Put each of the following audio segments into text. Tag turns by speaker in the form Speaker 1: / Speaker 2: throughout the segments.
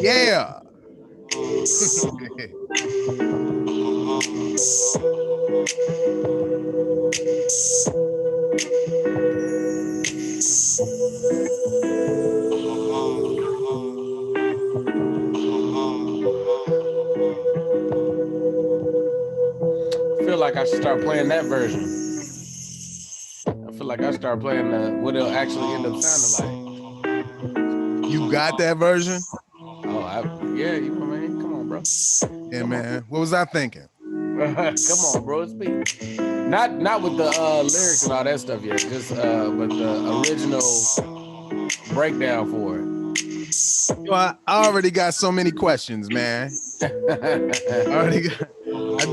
Speaker 1: Yeah.
Speaker 2: Feel like I should start playing that version. I feel like I start playing what it'll actually end up sounding
Speaker 1: You got that version?
Speaker 2: like. Yeah, you know, man. Come on, bro.
Speaker 1: Yeah, man. What was I thinking?
Speaker 2: Come on, bro. Speak. Not with the lyrics and all that stuff yet. Just but the original breakdown for it.
Speaker 1: Well, I already got so many questions, man. I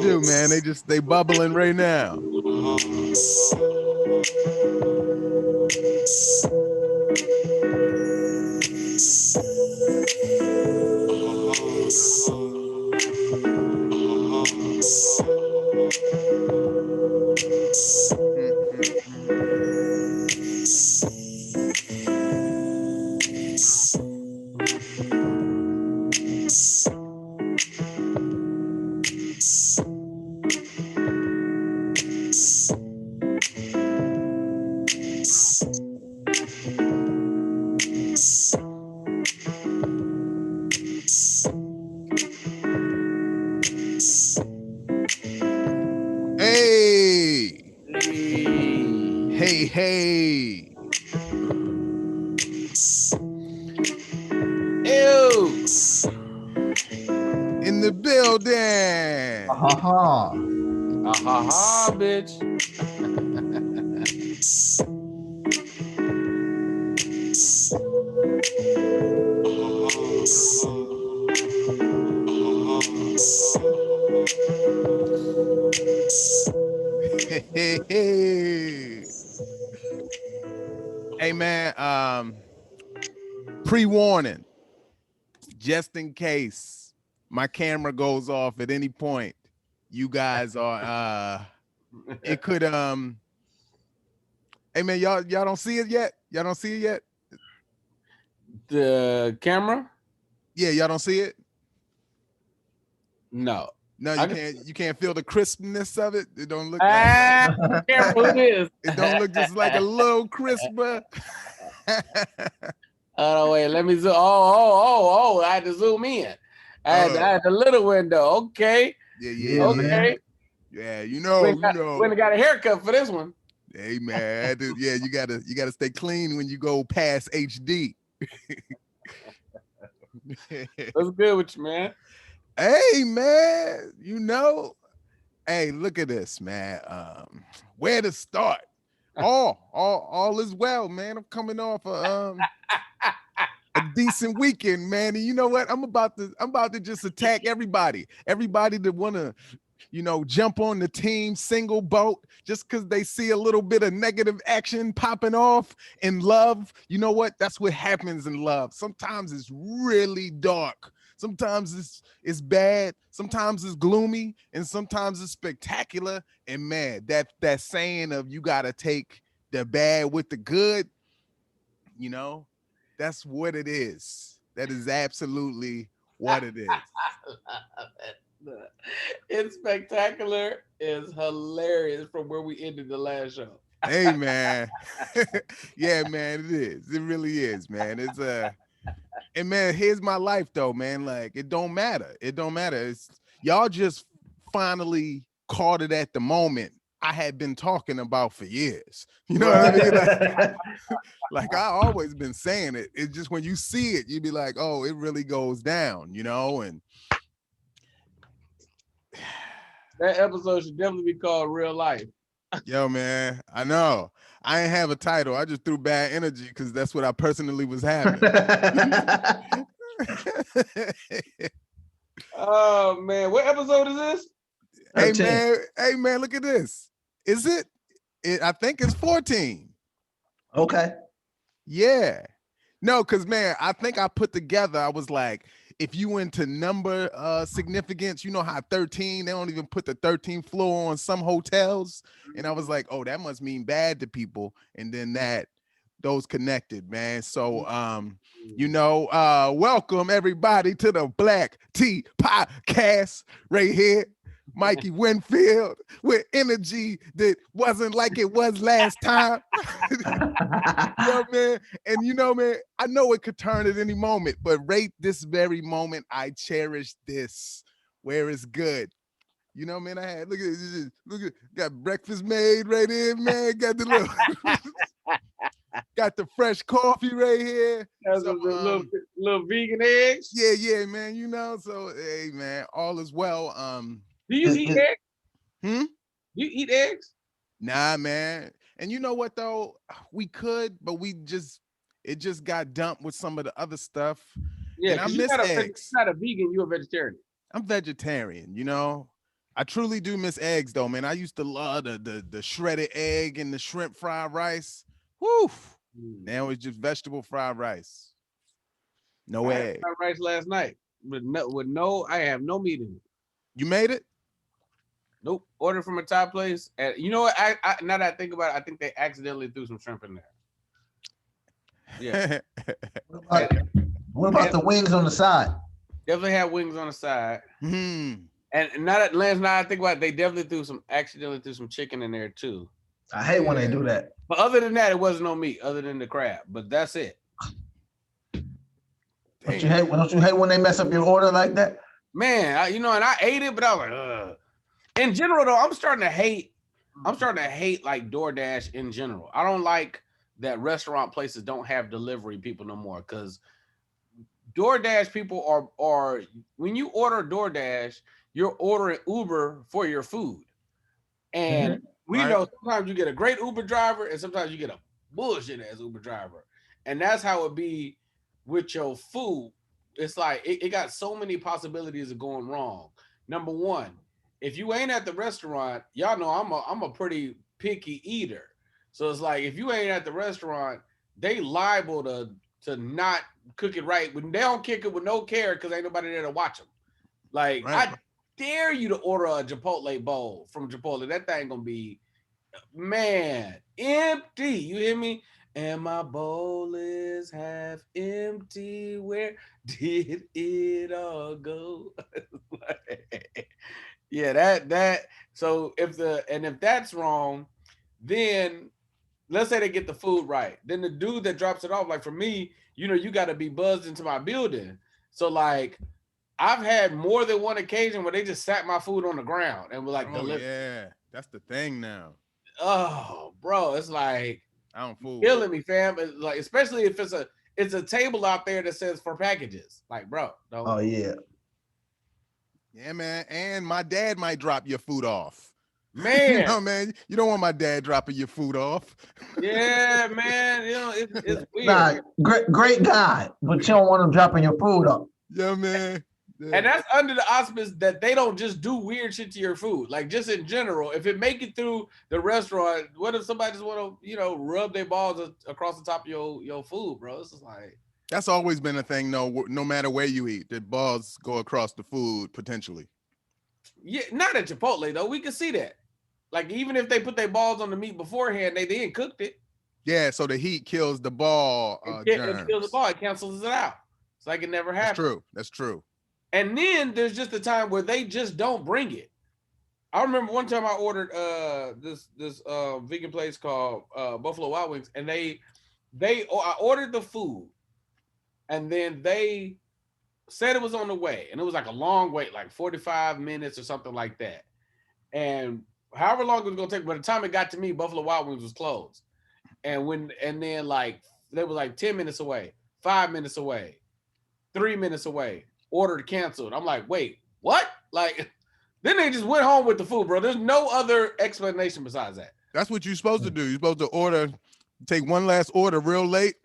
Speaker 1: do, man. They bubbling right now. Hey.
Speaker 2: Ew.
Speaker 1: In the building.
Speaker 2: Bitch.
Speaker 1: Hey, man, pre-warning, just in case my camera goes off at any point, you guys are it could hey man, y'all don't see it yet? Y'all don't see it yet?
Speaker 2: The camera?
Speaker 1: Yeah, y'all don't see it?
Speaker 2: No.
Speaker 1: No, you can't feel the crispness of it. It don't look like
Speaker 2: camera it is.
Speaker 1: It don't look just like a little crisper.
Speaker 2: Oh wait, let me zoom. Oh! I had to zoom in. I had the little window. Okay.
Speaker 1: Yeah,
Speaker 2: okay.
Speaker 1: Man. Yeah, you know.
Speaker 2: We got a haircut for this one.
Speaker 1: Hey man, yeah, you gotta stay clean when you go past HD.
Speaker 2: What's good with you, man?
Speaker 1: Hey man, you know. Hey, look at this, man. Where to start? All is well, man. I'm coming off a decent weekend, man. And you know what? I'm about to just attack everybody. Everybody that wanna, jump on the team single boat just because they see a little bit of negative action popping off in love. You know what? That's what happens in love. Sometimes it's really dark. Sometimes it's bad. Sometimes it's gloomy, and sometimes it's spectacular. And man, that saying of you gotta take the bad with the good, that's what it is. That is absolutely what it is.
Speaker 2: It's spectacular is hilarious from where we ended the last show.
Speaker 1: Hey man. Yeah, man, it is. It really is, man. It's and man, here's my life though, man. Like it don't matter. It don't matter. It's y'all just finally caught it at the moment I had been talking about for years. You know what I mean? Like I always been saying it. It's just when you see it, you be like, oh, it really goes down, and
Speaker 2: that episode should definitely be called Real Life.
Speaker 1: Yo, man, I know. I ain't have a title. I just threw bad energy because that's what I personally was having.
Speaker 2: Oh man, what episode is this?
Speaker 1: Hey
Speaker 3: 13.
Speaker 1: man, look at this. Is it? I think it's 14.
Speaker 3: Okay.
Speaker 1: Yeah. No, because man, I think I put together, I was like, if you into number significance, you know how 13, they don't even put the 13th floor on some hotels. And I was like, oh, that must mean bad to people. And then those connected, man. So welcome everybody to the Black Tea Podcast right here. Mikey Winfield with energy that wasn't like it was last time. Man. And man, I know it could turn at any moment, but right this very moment, I cherish this where it's good. Man, I had look at got breakfast made right here, man. Got the little got the fresh coffee right here.
Speaker 2: So, little vegan eggs.
Speaker 1: Yeah, man. So hey, man, all is well.
Speaker 2: Do you eat eggs?
Speaker 1: Do
Speaker 2: you eat eggs?
Speaker 1: Nah, man. And you know what though? We could, but it just got dumped with some of the other stuff.
Speaker 2: Yeah,
Speaker 1: and I miss eggs.
Speaker 2: You're not a vegan, you're a vegetarian.
Speaker 1: I'm vegetarian, I truly do miss eggs though, man. I used to love the shredded egg and the shrimp fried rice. Woo! Now it's just vegetable fried rice. No egg.
Speaker 2: Fried rice last night I have no meat in it.
Speaker 1: You made it?
Speaker 2: Nope. Ordered from a Thai place. And you know what? I now that I think about it, I think they accidentally threw some shrimp in there. Yeah.
Speaker 3: What about the wings on the side?
Speaker 2: Definitely had wings on the side.
Speaker 1: Mm-hmm.
Speaker 2: And now that I think about it, they definitely accidentally threw some chicken in there too.
Speaker 3: I hate when they do that.
Speaker 2: But other than that, it wasn't no meat other than the crab. But that's it.
Speaker 3: Don't you hate when they mess up your order like that?
Speaker 2: Man, and I ate it, but I was like, ugh. In general, though, I'm starting to hate like DoorDash in general. I don't like that restaurant places don't have delivery people no more because DoorDash people are when you order DoorDash, you're ordering Uber for your food. And we know sometimes you get a great Uber driver and sometimes you get a bullshit ass Uber driver. And that's how it be with your food. It's like it got so many possibilities of going wrong. Number one, if you ain't at the restaurant, y'all know I'm a pretty picky eater. So it's like if you ain't at the restaurant, they liable to not cook it right. When they don't kick it with no care because ain't nobody there to watch them. Like I dare you to order a Chipotle bowl from Chipotle. That thing gonna be, man, empty. You hear me? And my bowl is half empty. Where did it all go? Yeah, that. So if that's wrong, then let's say they get the food right. Then the dude that drops it off, like for me, you got to be buzzed into my building. So like, I've had more than one occasion where they just sat my food on the ground and were like,
Speaker 1: "Oh yeah, that's the thing now."
Speaker 2: Oh, bro, it's like
Speaker 1: I don't fool.
Speaker 2: Killing me, fam. It's like, especially if it's a table out there that says for packages. Like, bro, don't.
Speaker 3: Oh yeah.
Speaker 1: Yeah, man. And my dad might drop your food off.
Speaker 2: Man.
Speaker 1: Man, you don't want my dad dropping your food off.
Speaker 2: Yeah, man. It's weird.
Speaker 3: Nah, great guy, but you don't want him dropping your food off.
Speaker 1: Yeah, man. Yeah.
Speaker 2: And that's under the auspice that they don't just do weird shit to your food. Like just in general, if it make it through the restaurant, what if somebody just want to, rub their balls across the top of your food, bro? It's just like
Speaker 1: that's always been a thing, no matter where you eat, the balls go across the food potentially.
Speaker 2: Yeah, not at Chipotle though. We can see that. Like even if they put their balls on the meat beforehand, they then cooked it.
Speaker 1: Yeah, so the heat kills the ball.
Speaker 2: It kills the ball. It cancels it out. It's like it never happened.
Speaker 1: That's true.
Speaker 2: And then there's just a time where they just don't bring it. I remember one time I ordered this vegan place called Buffalo Wild Wings, and I ordered the food, and then they said it was on the way, and it was like a long wait, like 45 minutes or something like that. And however long it was gonna take, by the time it got to me, Buffalo Wild Wings was closed. And then like they were like 10 minutes away, 5 minutes away, 3 minutes away. Ordered canceled. I'm like, wait, what? Like, then they just went home with the food, bro. There's no other explanation besides that.
Speaker 1: That's what you're supposed to do. You're supposed to take one last order real late.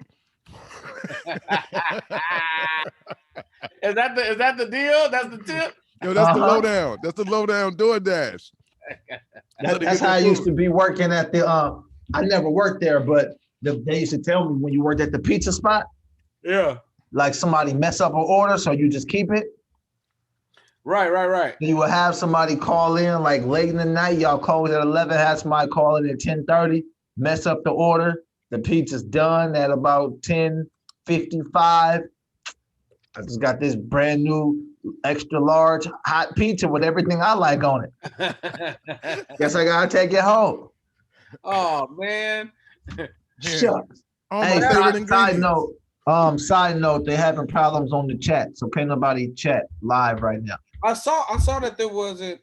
Speaker 2: Is that the deal? That's the tip.
Speaker 1: Yo, that's the lowdown. That's the lowdown DoorDash.
Speaker 3: That's how I used to be working at the. I never worked there, but they used to tell me when you worked at the pizza spot.
Speaker 2: Yeah.
Speaker 3: Like somebody mess up an order, so you just keep it.
Speaker 2: Right.
Speaker 3: You will have somebody call in like late in the night. Y'all close at 11. Have somebody call in at 10:30. Mess up the order. The pizza's done at about 10:55. I just got this brand new extra large hot pizza with everything I like on it. Guess I gotta take it home.
Speaker 2: Oh man.
Speaker 3: Shucks. Hey, side note, they're having problems on the chat, so can't nobody chat live right now.
Speaker 2: I saw that there wasn't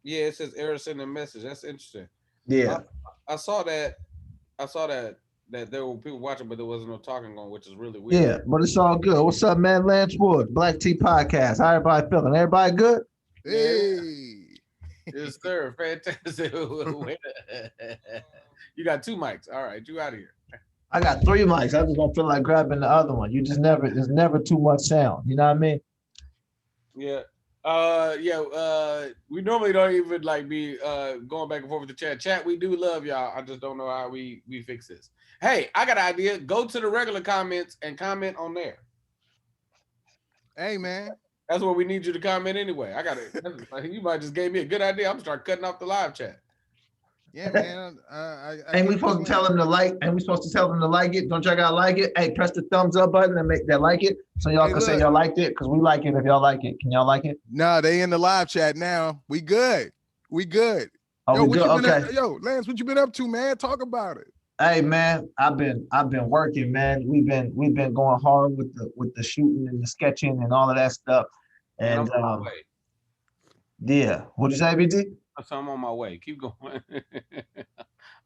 Speaker 2: it says error sending message. That's interesting.
Speaker 3: Yeah.
Speaker 2: I saw that there were people watching, but there wasn't no talking going, which is really weird.
Speaker 3: Yeah, but it's all good. What's up, man? Lance Woods, Black Tea Podcast. How everybody feeling? Everybody good?
Speaker 1: Hey.
Speaker 2: Yes, sir. Fantastic. You got 2 mics. All right, you out of here.
Speaker 3: I got 3 mics. I just don't feel like grabbing the other one. There's never too much sound. You know what I mean?
Speaker 2: Yeah. We normally don't even like be going back and forth with the chat. Chat, we do love y'all. I just don't know how we fix this. Hey, I got an idea. Go to the regular comments and comment on there.
Speaker 1: Hey, man.
Speaker 2: That's what we need you to comment anyway. I got it. You might just gave me a good idea. I'm gonna start cutting off the live chat.
Speaker 1: Yeah, man.
Speaker 3: Ain't we supposed to tell them to like? Ain't we supposed to tell them to like it? Don't y'all gotta like it? Hey, press the thumbs up button and make that like it, so y'all can say y'all liked it, because we like it if y'all like it. Can y'all like it?
Speaker 1: Nah, they in the live chat now. We good.
Speaker 3: Oh, we good? Okay.
Speaker 1: Lance, what you been up to, man? Talk about it.
Speaker 3: Hey, man, I've been working, man. We've been going hard with the shooting and the sketching and all of that stuff. And yeah, what'd you say, BT?
Speaker 2: I'm on my way. Keep going.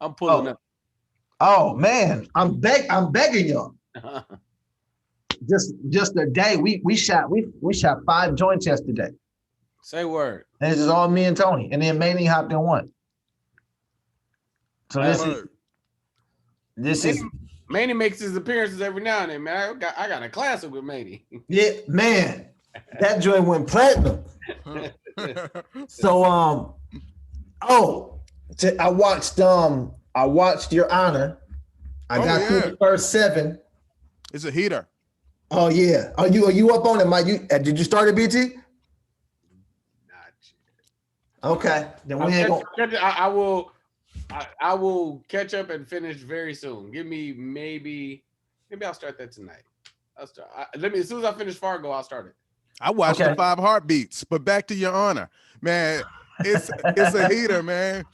Speaker 2: I'm pulling up.
Speaker 3: Oh man, I'm begging y'all. Just a day. We shot 5 joints yesterday.
Speaker 2: Say word.
Speaker 3: And it's just all me and Tony, and then Manny hopped in one. So this is
Speaker 2: Manny makes his appearances every now and then, man. I got a classic with Manny.
Speaker 3: Yeah, man, that joint went platinum. So I watched Your Honor. I got through the first 7.
Speaker 1: It's a heater.
Speaker 3: Oh yeah. Are you up on it, Mike? Did you start it, BT?
Speaker 2: Not yet.
Speaker 3: Okay. Then we ain't gonna.
Speaker 2: I will catch up and finish very soon. Give me maybe I'll start that tonight. As soon as I finish Fargo, I'll start it.
Speaker 1: I watched the 5 Heartbeats, but back to Your Honor, man. It's a heater, man.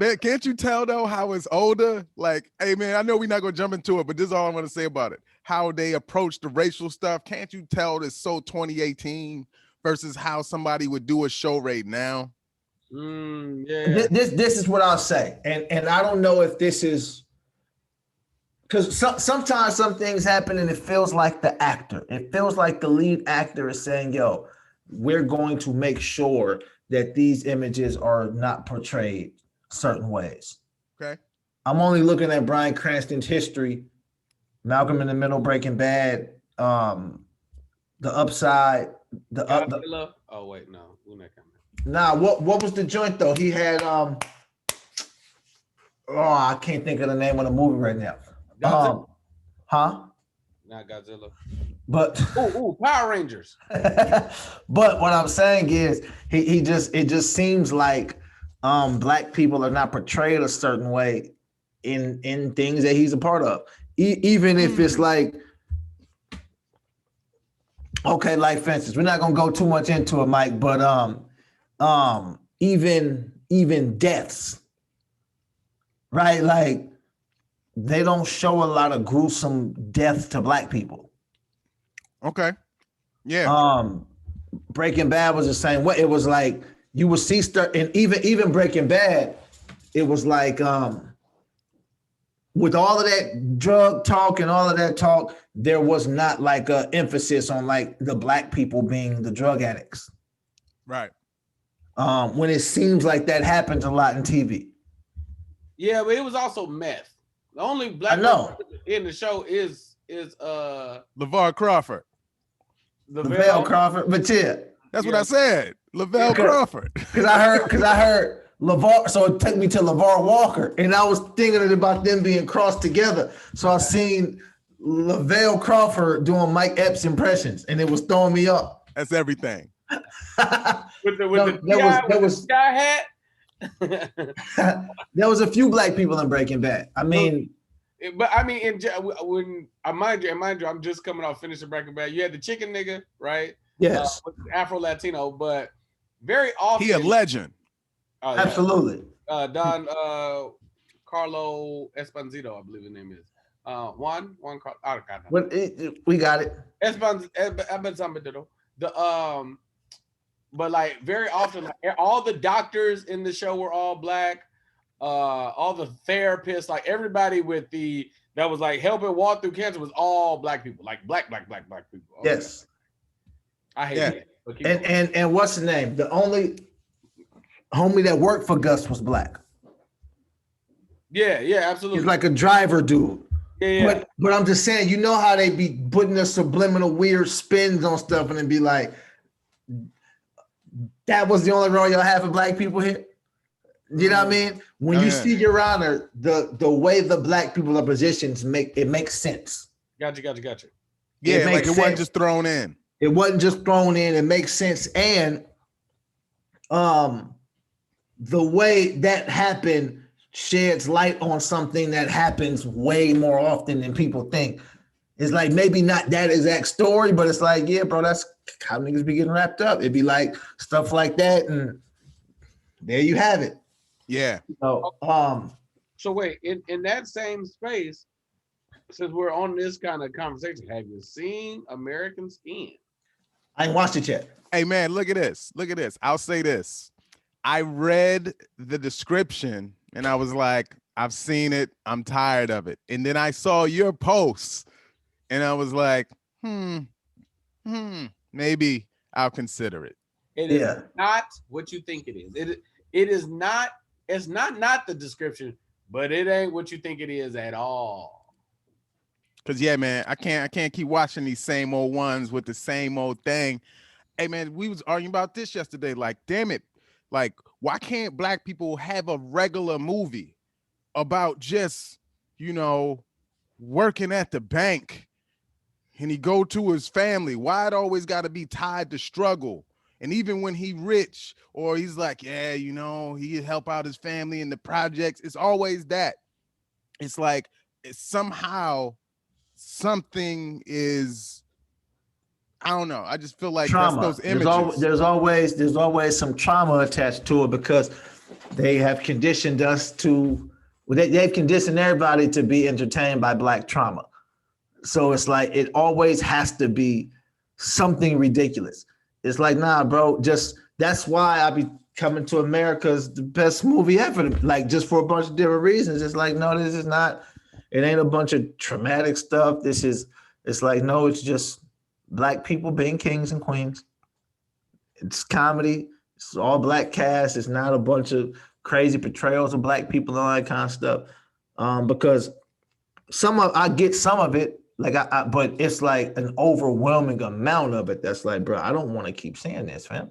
Speaker 1: Man, can't you tell though how it's older? Like, hey man, I know we're not gonna jump into it, but this is all I'm gonna say about it. How they approach the racial stuff. Can't you tell it's so 2018 versus how somebody would do a show right now?
Speaker 3: Yeah. This is what I'll say, and I don't know if this is because sometimes some things happen and it feels like the lead actor is saying, "Yo, we're going to make sure that these images are not portrayed certain ways."
Speaker 1: Okay.
Speaker 3: I'm only looking at Bryan Cranston's history, Malcolm in the Middle, Breaking Bad, The Upside,
Speaker 2: oh wait, no, we're not coming.
Speaker 3: Nah, what was the joint though? He had I can't think of the name of the movie right now.
Speaker 2: Godzilla?
Speaker 3: Not
Speaker 2: Godzilla.
Speaker 3: But
Speaker 2: Power Rangers.
Speaker 3: But what I'm saying is it just seems like Black people are not portrayed a certain way in things that he's a part of. Even if it's like, okay, like for instance, we're not gonna go too much into it, Mike, but even deaths, right? Like they don't show a lot of gruesome deaths to Black people.
Speaker 1: Okay. Yeah.
Speaker 3: Breaking Bad was the same way. It was like you would see stuff, and even Breaking Bad, it was like with all of that drug talk and all of that talk, there was not like a emphasis on like the Black people being the drug addicts.
Speaker 1: Right.
Speaker 3: When it seems like that happens a lot in TV.
Speaker 2: Yeah, but it was also meth. The only Black person in the show is is
Speaker 1: LeVar Crawford.
Speaker 3: Lavelle Crawford, but yeah,
Speaker 1: That's what I said. Lavelle Crawford.
Speaker 3: Because I heard LeVar, so it took me to LeVar Walker, and I was thinking about them being crossed together. So I seen Lavelle Crawford doing Mike Epps impressions, and it was throwing me up.
Speaker 1: That's everything.
Speaker 2: with the sky hat.
Speaker 3: There was a few black people in Breaking Bad. I mean,
Speaker 2: when mind you, I'm just coming off finishing Breaking Bad. You had the chicken nigga, right?
Speaker 3: Yes,
Speaker 2: Afro Latino, but very often
Speaker 1: he a legend.
Speaker 3: Absolutely.
Speaker 2: Don Carlo Esposito, I believe his name is. Juan Carlo. Oh, God, no.
Speaker 3: We got it.
Speaker 2: Esposito. But like very often, like, all the doctors in the show were all black. All the therapists, like everybody that was like helping walk through cancer was all black people, like black people. Okay.
Speaker 3: Yes.
Speaker 2: I hate that.
Speaker 3: And what's the name? The only homie that worked for Gus was black.
Speaker 2: Yeah, absolutely.
Speaker 3: He's like a driver dude.
Speaker 2: Yeah.
Speaker 3: But I'm just saying, you know how they be putting the subliminal weird spins on stuff and then be like, that was the only role y'all have for black people here? You know what I mean? When you see Your Honor, the way the black people are positioned makes sense.
Speaker 2: Gotcha.
Speaker 1: Yeah, like it wasn't just thrown in.
Speaker 3: It wasn't just thrown in. It makes sense. And the way that happened sheds light on something that happens way more often than people think. It's like maybe not that exact story, but it's like, yeah, bro, that's how niggas be getting wrapped up. It'd be like stuff like that, and there you have it.
Speaker 1: Yeah.
Speaker 2: So wait, in that same space, since we're on this kind of conversation, have you seen American Skin?
Speaker 3: I ain't watched it yet.
Speaker 1: Hey man, look at this. I'll say this. I read the description and I was like, I've seen it. I'm tired of it. And then I saw your posts and I was like, maybe I'll consider it.
Speaker 2: It is not what you think it is. It is not. It's not the description, but it ain't what you think it is at all.
Speaker 1: Cause yeah, man, I can't keep watching these same old ones with the same old thing. Hey man, we was arguing about this yesterday. Like, damn it, like, why can't black people have a regular movie about just, working at the bank and he go to his family? Why it always got to be tied to struggle? And even when he rich or he's like, yeah, he help out his family in the projects, it's always that. It's like somehow something is, I don't know. I just feel like
Speaker 3: trauma.
Speaker 1: That's those images.
Speaker 3: There's always some trauma attached to it because they have conditioned us to, they've conditioned everybody to be entertained by black trauma. So it's like, it always has to be something ridiculous. It's like, nah, bro, that's why I be coming to America's the best movie ever. Like, just for a bunch of different reasons. It's like, no, this is not, it ain't a bunch of traumatic stuff. It's like, no, it's just black people being kings and queens. It's comedy. It's all black cast. It's not a bunch of crazy portrayals of black people and all that kind of stuff. Because I get some of it, like but it's like an overwhelming amount of it that's like, bro, I don't want to keep saying this, fam.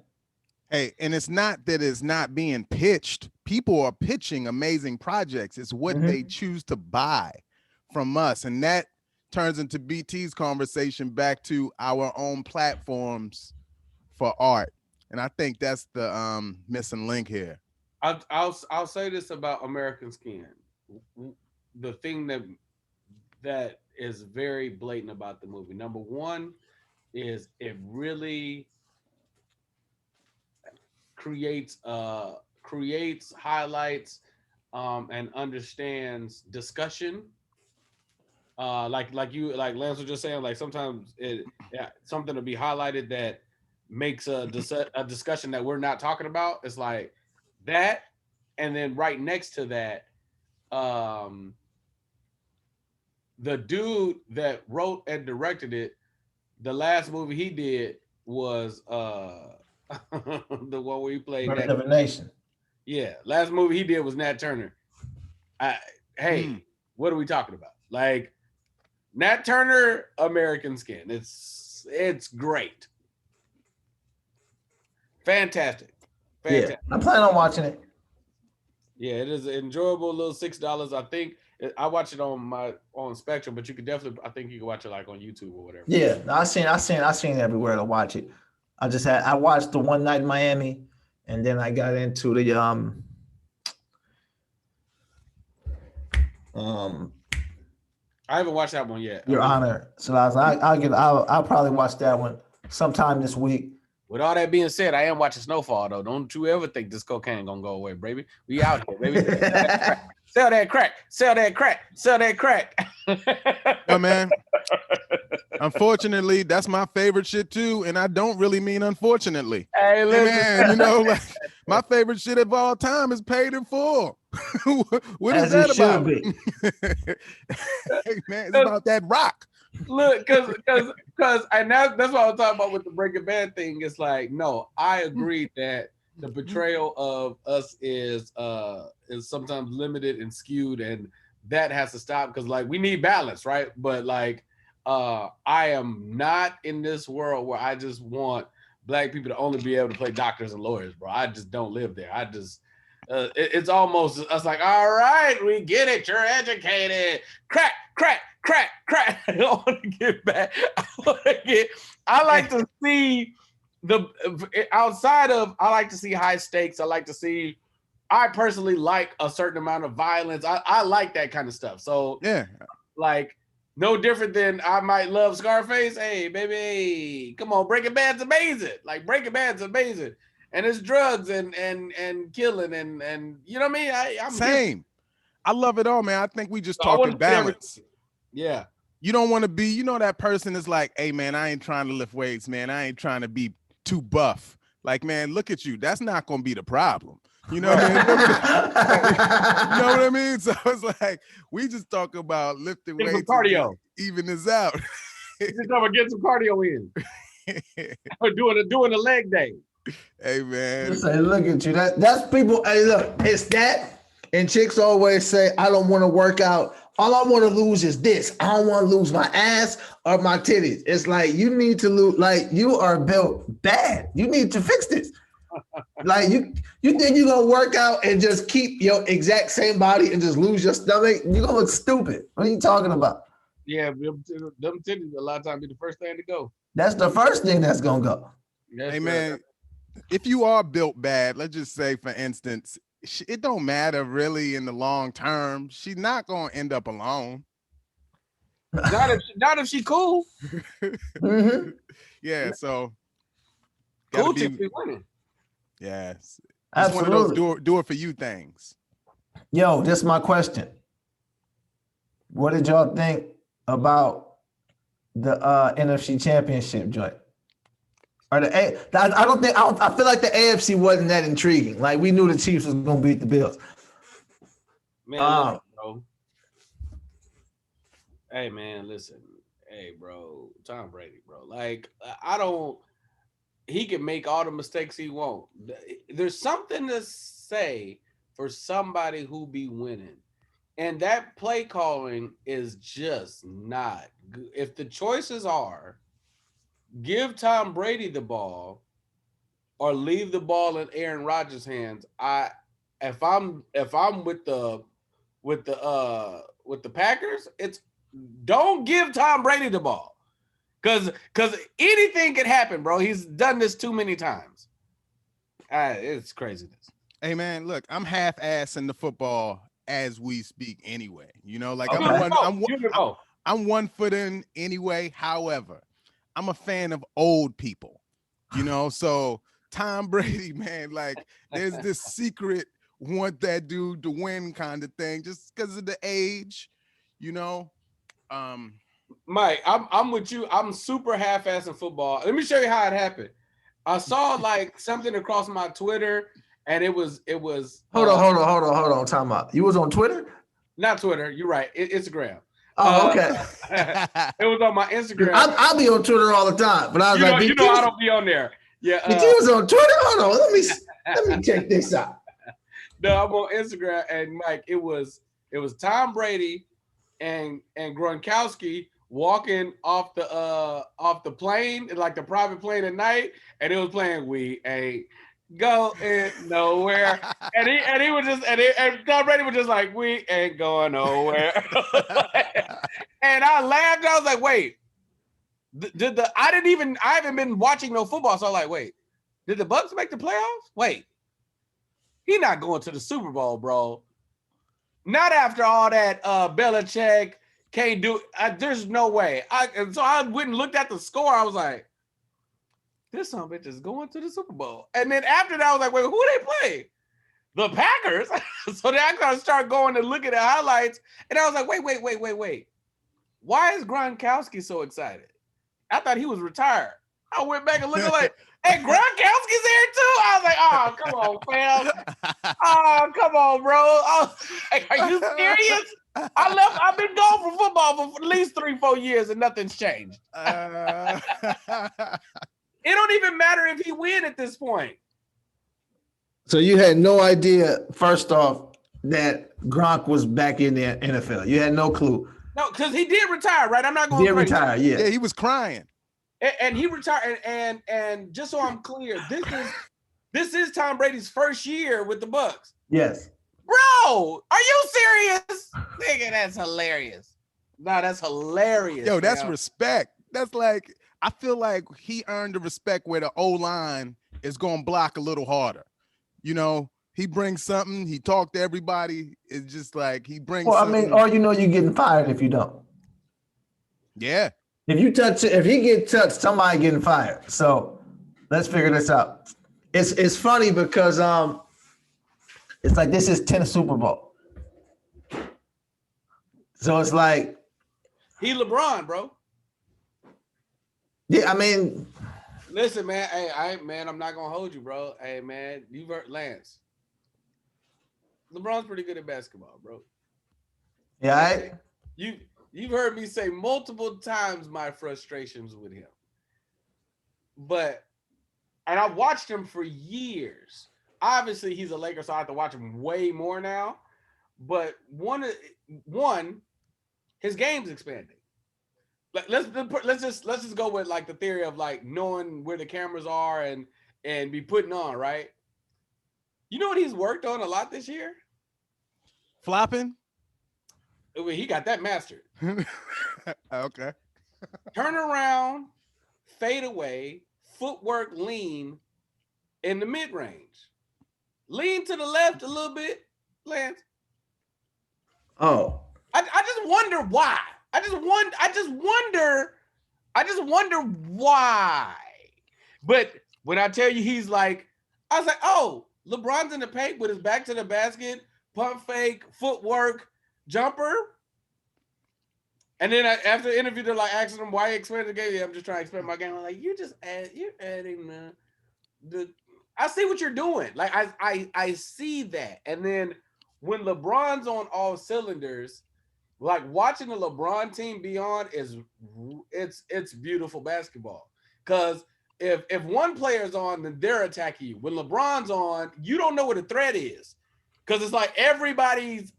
Speaker 1: Hey, and it's not that it's not being pitched. People are pitching amazing projects. It's what they choose to buy from us. And that turns into BT's conversation back to our own platforms for art. And I think that's the missing link here.
Speaker 2: I'll say this about American Skin. The thing that is very blatant about the movie. Number one is it really creates, highlights, and understands discussion. Like Lance was just saying, like sometimes something to be highlighted that makes a discussion that we're not talking about. It's like that, and then right next to that, the dude that wrote and directed it, the last movie he did was the one where he played
Speaker 3: Birth of a Nation.
Speaker 2: Yeah, last movie he did was Nat Turner. What are we talking about? Like, Nat Turner, American Skin. It's great. Fantastic.
Speaker 3: Yeah, I'm planning on watching it.
Speaker 2: Yeah, it is an enjoyable little $6. I think I watch it on Spectrum, but you could definitely, I think you can watch it like on YouTube or whatever.
Speaker 3: Yeah, I seen everywhere to watch it. I watched the One Night in Miami, and then I got into the
Speaker 2: I haven't watched that one yet.
Speaker 3: Your Honor. So I'll probably watch that one sometime this week.
Speaker 2: With all that being said, I am watching Snowfall though. Don't you ever think this cocaine gonna go away, baby? We out here, baby. Sell that crack. Sell that crack. Sell that crack.
Speaker 1: Oh man. Unfortunately, that's my favorite shit too, and I don't really mean unfortunately.
Speaker 2: Hey, listen.
Speaker 1: Man, you know, like my favorite shit of all time is Paid in Full. What is that about? Hey man, it's about that rock.
Speaker 2: Look, because and that's what I was talking about with the Breaking Bad thing. It's like, no, I agree that the portrayal of us is sometimes limited and skewed, and that has to stop because like we need balance, right? But like I am not in this world where I just want black people to only be able to play doctors and lawyers, bro. I just don't live there. I just it's almost us like, all right, we get it, you're educated. Crack. I don't want to get back. I like to see I like to see high stakes. I personally like a certain amount of violence. I like that kind of stuff. So
Speaker 1: yeah,
Speaker 2: like no different than I might love Scarface. Hey, baby, come on, Breaking Bad's amazing. Like Breaking Bad's amazing. And it's drugs and killing and you know what I mean? I'm
Speaker 1: same. I love it all, man. I think we just talking balance.
Speaker 2: Yeah.
Speaker 1: You don't want to be, you know, that person is like, hey man, I ain't trying to lift weights, man. I ain't trying to be too buff. Like, man, look at you. That's not gonna be the problem. You know what I mean? You know what I mean? So it's like we just talk about lifting weights,
Speaker 2: cardio,
Speaker 1: even this out.
Speaker 2: Just gonna get some cardio in. doing a leg day.
Speaker 1: Hey man,
Speaker 3: just say, look at you. That's people. Hey, look, it's that. And chicks always say, I don't want to work out. All I want to lose is this. I don't want to lose my ass or my titties. It's like you need to lose. Like you are built bad. You need to fix this. Like you think you're gonna work out and just keep your exact same body and just lose your stomach? You're gonna look stupid. What are you talking about?
Speaker 2: Yeah, them titties a lot of times be the first thing to go.
Speaker 3: That's the first thing that's gonna go.
Speaker 1: Hey man, if you are built bad, let's just say for instance, it don't matter really in the long term. She's not gonna end up alone.
Speaker 2: Not if she cool.
Speaker 3: Mm-hmm.
Speaker 1: Yeah, so
Speaker 2: cool chicks be winning.
Speaker 1: Yes,
Speaker 3: absolutely.
Speaker 1: One of those do it for you things.
Speaker 3: Yo, this is my question. What did y'all think about the NFC Championship joint? Or I feel like the AFC wasn't that intriguing. Like we knew the Chiefs was gonna beat the Bills.
Speaker 2: Man, bro. Hey man, listen. Hey bro, Tom Brady, bro. Like he can make all the mistakes he wants. There's something to say for somebody who be winning. And that play calling is just not good. If the choices are give Tom Brady the ball or leave the ball in Aaron Rodgers' hands, if I'm with the Packers, it's don't give Tom Brady the ball. Cause anything could happen, bro. He's done this too many times. It's craziness.
Speaker 1: Hey man, look, I'm half-assing the football as we speak anyway. You know, like
Speaker 3: okay.
Speaker 1: I'm 1 foot in anyway. However, I'm a fan of old people, you know. So Tom Brady, man, like there's this secret want that dude to win kind of thing, just because of the age, you know.
Speaker 2: Mike, I'm with you. I'm super half-assing football. Let me show you how it happened. I saw like something across my Twitter, and it was.
Speaker 3: Hold on. Time out. You was on Twitter?
Speaker 2: Not Twitter. You're right. Instagram.
Speaker 3: Oh, okay.
Speaker 2: It was on my Instagram.
Speaker 3: I'll be on Twitter all the time, but I was
Speaker 2: I don't be on there. Yeah.
Speaker 3: BT was on Twitter. Hold on. Let me check this out.
Speaker 2: No, I'm on Instagram, and Mike, it was Tom Brady and Gronkowski walking off the plane, like the private plane at night, and it was playing "We Ain't Going Nowhere," and he was just and Tom Brady was just like, "We ain't going nowhere," and I laughed. I was like, "Wait, I haven't been watching no football, so I'm like, wait, did the Bucks make the playoffs? Wait, he not going to the Super Bowl, bro. Not after all that Belichick can't do there's no way. So I went and looked at the score. I was like, this son of a bitch is going to the Super Bowl. And then after that, I was like, wait, who they play? The Packers. So then I kind of started going to look at the highlights. And I was like, wait. Why is Gronkowski so excited? I thought he was retired. I went back and looked like, hey, Gronkowski's there too. I was like, oh, come on, fam. Oh, come on, bro. Like, are you serious? I've been gone from football for at least 3-4 years and nothing's changed. It don't even matter if he win at this point.
Speaker 3: So you had no idea, first off, that Gronk was back in the NFL. You had no clue.
Speaker 2: No, because he did retire, right? I'm not going
Speaker 3: to retire, yeah.
Speaker 1: Yeah, he was crying.
Speaker 2: And he retired. And just so I'm clear, this is Tom Brady's first year with the Bucks.
Speaker 3: Yes.
Speaker 2: Bro, are you serious? Nigga, that's hilarious. No, that's hilarious.
Speaker 1: Yo, that's respect. That's like, I feel like he earned the respect where the O-line is going to block a little harder. You know, he brings something. He talked to everybody. It's just like he brings.
Speaker 3: Well,
Speaker 1: something.
Speaker 3: I mean, or you're getting fired if you don't.
Speaker 1: Yeah.
Speaker 3: If he get touched, somebody getting fired. So let's figure this out. It's funny because it's like this is 10th Super Bowl. So it's like
Speaker 2: he LeBron, bro.
Speaker 3: Yeah, I mean,
Speaker 2: listen, man. Hey, I'm not gonna hold you, bro. Hey, man, you've heard Lance. LeBron's pretty good at basketball, bro.
Speaker 3: Yeah,
Speaker 2: You've heard me say multiple times my frustrations with him. And I've watched him for years. Obviously, he's a Laker, so I have to watch him way more now. But one, his game's expanding. Let's just go with like the theory of like knowing where the cameras are and be putting on, right? You know what he's worked on a lot this year?
Speaker 1: Flopping.
Speaker 2: He got that mastered.
Speaker 1: Okay.
Speaker 2: Turn around, fade away, footwork, lean in the mid range. Lean to the left a little bit, Lance.
Speaker 3: Oh.
Speaker 2: I just wonder why. I just wonder why. But when I tell you I was like, oh, LeBron's in the paint with his back to the basket, pump fake, footwork, jumper. And then after the interview, they're like asking him why he expanded the game. Yeah, I'm just trying to expand my game. I'm like, you're adding the I see what you're doing. Like I see that. And then when LeBron's on all cylinders, like watching the LeBron team be on it's beautiful basketball. Because if one player's on, then they're attacking you. When LeBron's on, you don't know what a threat is. Because it's like everybody's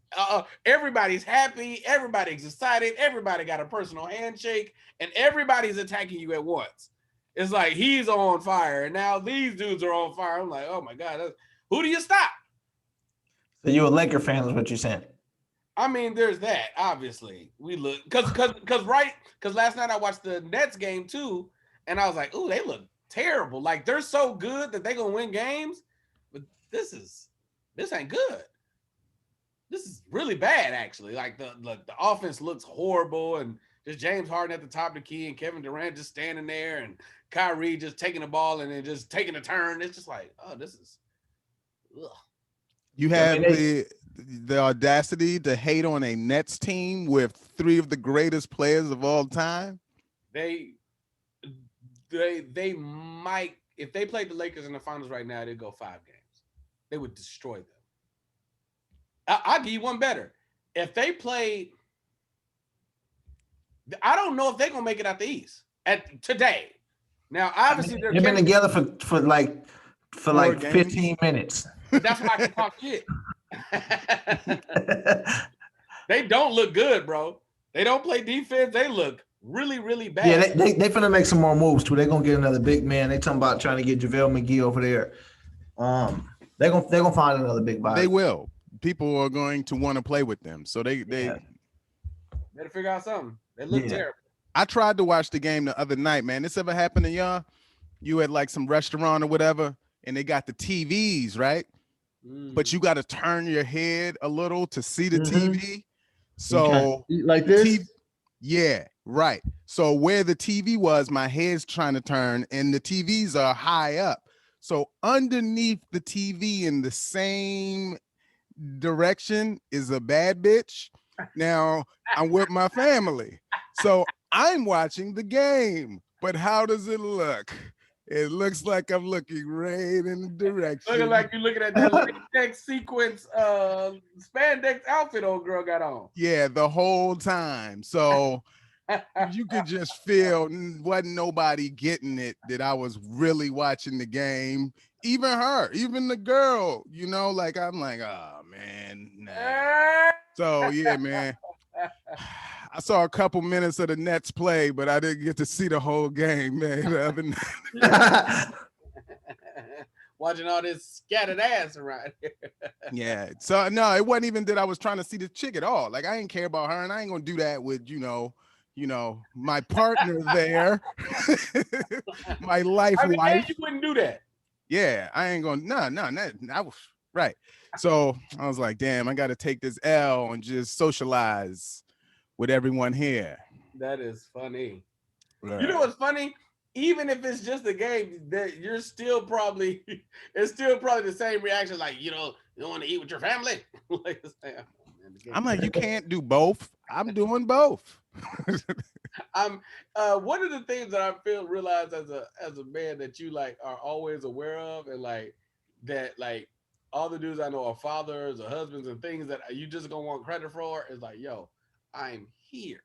Speaker 2: happy, everybody's excited, everybody got a personal handshake, and everybody's attacking you at once. It's like he's on fire, and now these dudes are on fire. I'm like, oh my God, who do you stop?
Speaker 3: So you're a Laker fan is what you're saying?
Speaker 2: I mean, there's that, obviously. We look because last night I watched the Nets game too, and I was like, ooh, they look terrible. Like they're so good that they're gonna win games, but this ain't good. This is really bad, actually. Like the offense looks horrible, and just James Harden at the top of the key, and Kevin Durant just standing there, and Kyrie just taking the ball and then just taking a turn. It's just like, oh, this is. Ugh.
Speaker 1: You have the audacity to hate on a Nets team with 3 of the greatest players of all time.
Speaker 2: They might, if they played the Lakers in the finals right now, they'd go 5 games. They would destroy them. I'll give you one better. If they played, I don't know if they're gonna make it out the East today. Now, obviously,
Speaker 3: they've been together for like 15 minutes.
Speaker 2: That's why I can talk shit. They don't look good, bro. They don't play defense. They look really, really bad.
Speaker 3: Yeah, they finna make some more moves too. They're gonna get another big man. They talking about trying to get JaVale McGee over there. They're gonna find another big body.
Speaker 1: They will. People are going to want to play with them. So they
Speaker 2: better figure out something. They look terrible.
Speaker 1: I tried to watch the game the other night, man. This ever happened to y'all? You at like some restaurant or whatever, and they got the TVs, right? But you got to turn your head a little to see the TV. So
Speaker 3: like this?
Speaker 1: Yeah, right. So where the TV was, my head's trying to turn, and the TVs are high up. So underneath the TV in the same direction is a bad bitch. Now I'm with my family. So I'm watching the game. But how does it look? It looks like I'm looking right in the direction.
Speaker 2: Looking like you're looking at that latex sequence spandex outfit old girl got on.
Speaker 1: Yeah, the whole time. So you could just feel wasn't nobody getting it that I was really watching the game. Even her, even the girl, you know, like I'm like, oh man, nah. So yeah, man. I saw a couple minutes of the Nets play, but I didn't get to see the whole game, man. The other night.
Speaker 2: Watching all this scattered ass around here.
Speaker 1: Yeah. So no, it wasn't even that I was trying to see the chick at all. Like I ain't care about her, and I ain't gonna do that with my partner there, my wife.
Speaker 2: You wouldn't do that.
Speaker 1: Yeah, I ain't gonna. No. I was right. So I was like, damn, I got to take this L and just socialize with everyone here.
Speaker 2: That is funny.
Speaker 1: Right.
Speaker 2: You know what's funny? Even if it's just a game, that you're still probably it's still probably the same reaction. Like you don't want to eat with your family.
Speaker 1: I'm like, you can't do both. I'm doing both.
Speaker 2: One of the things that I realize as a man that you like are always aware of, and like that like all the dudes I know are fathers or husbands and things that you just gonna want credit for is like, yo, I'm here.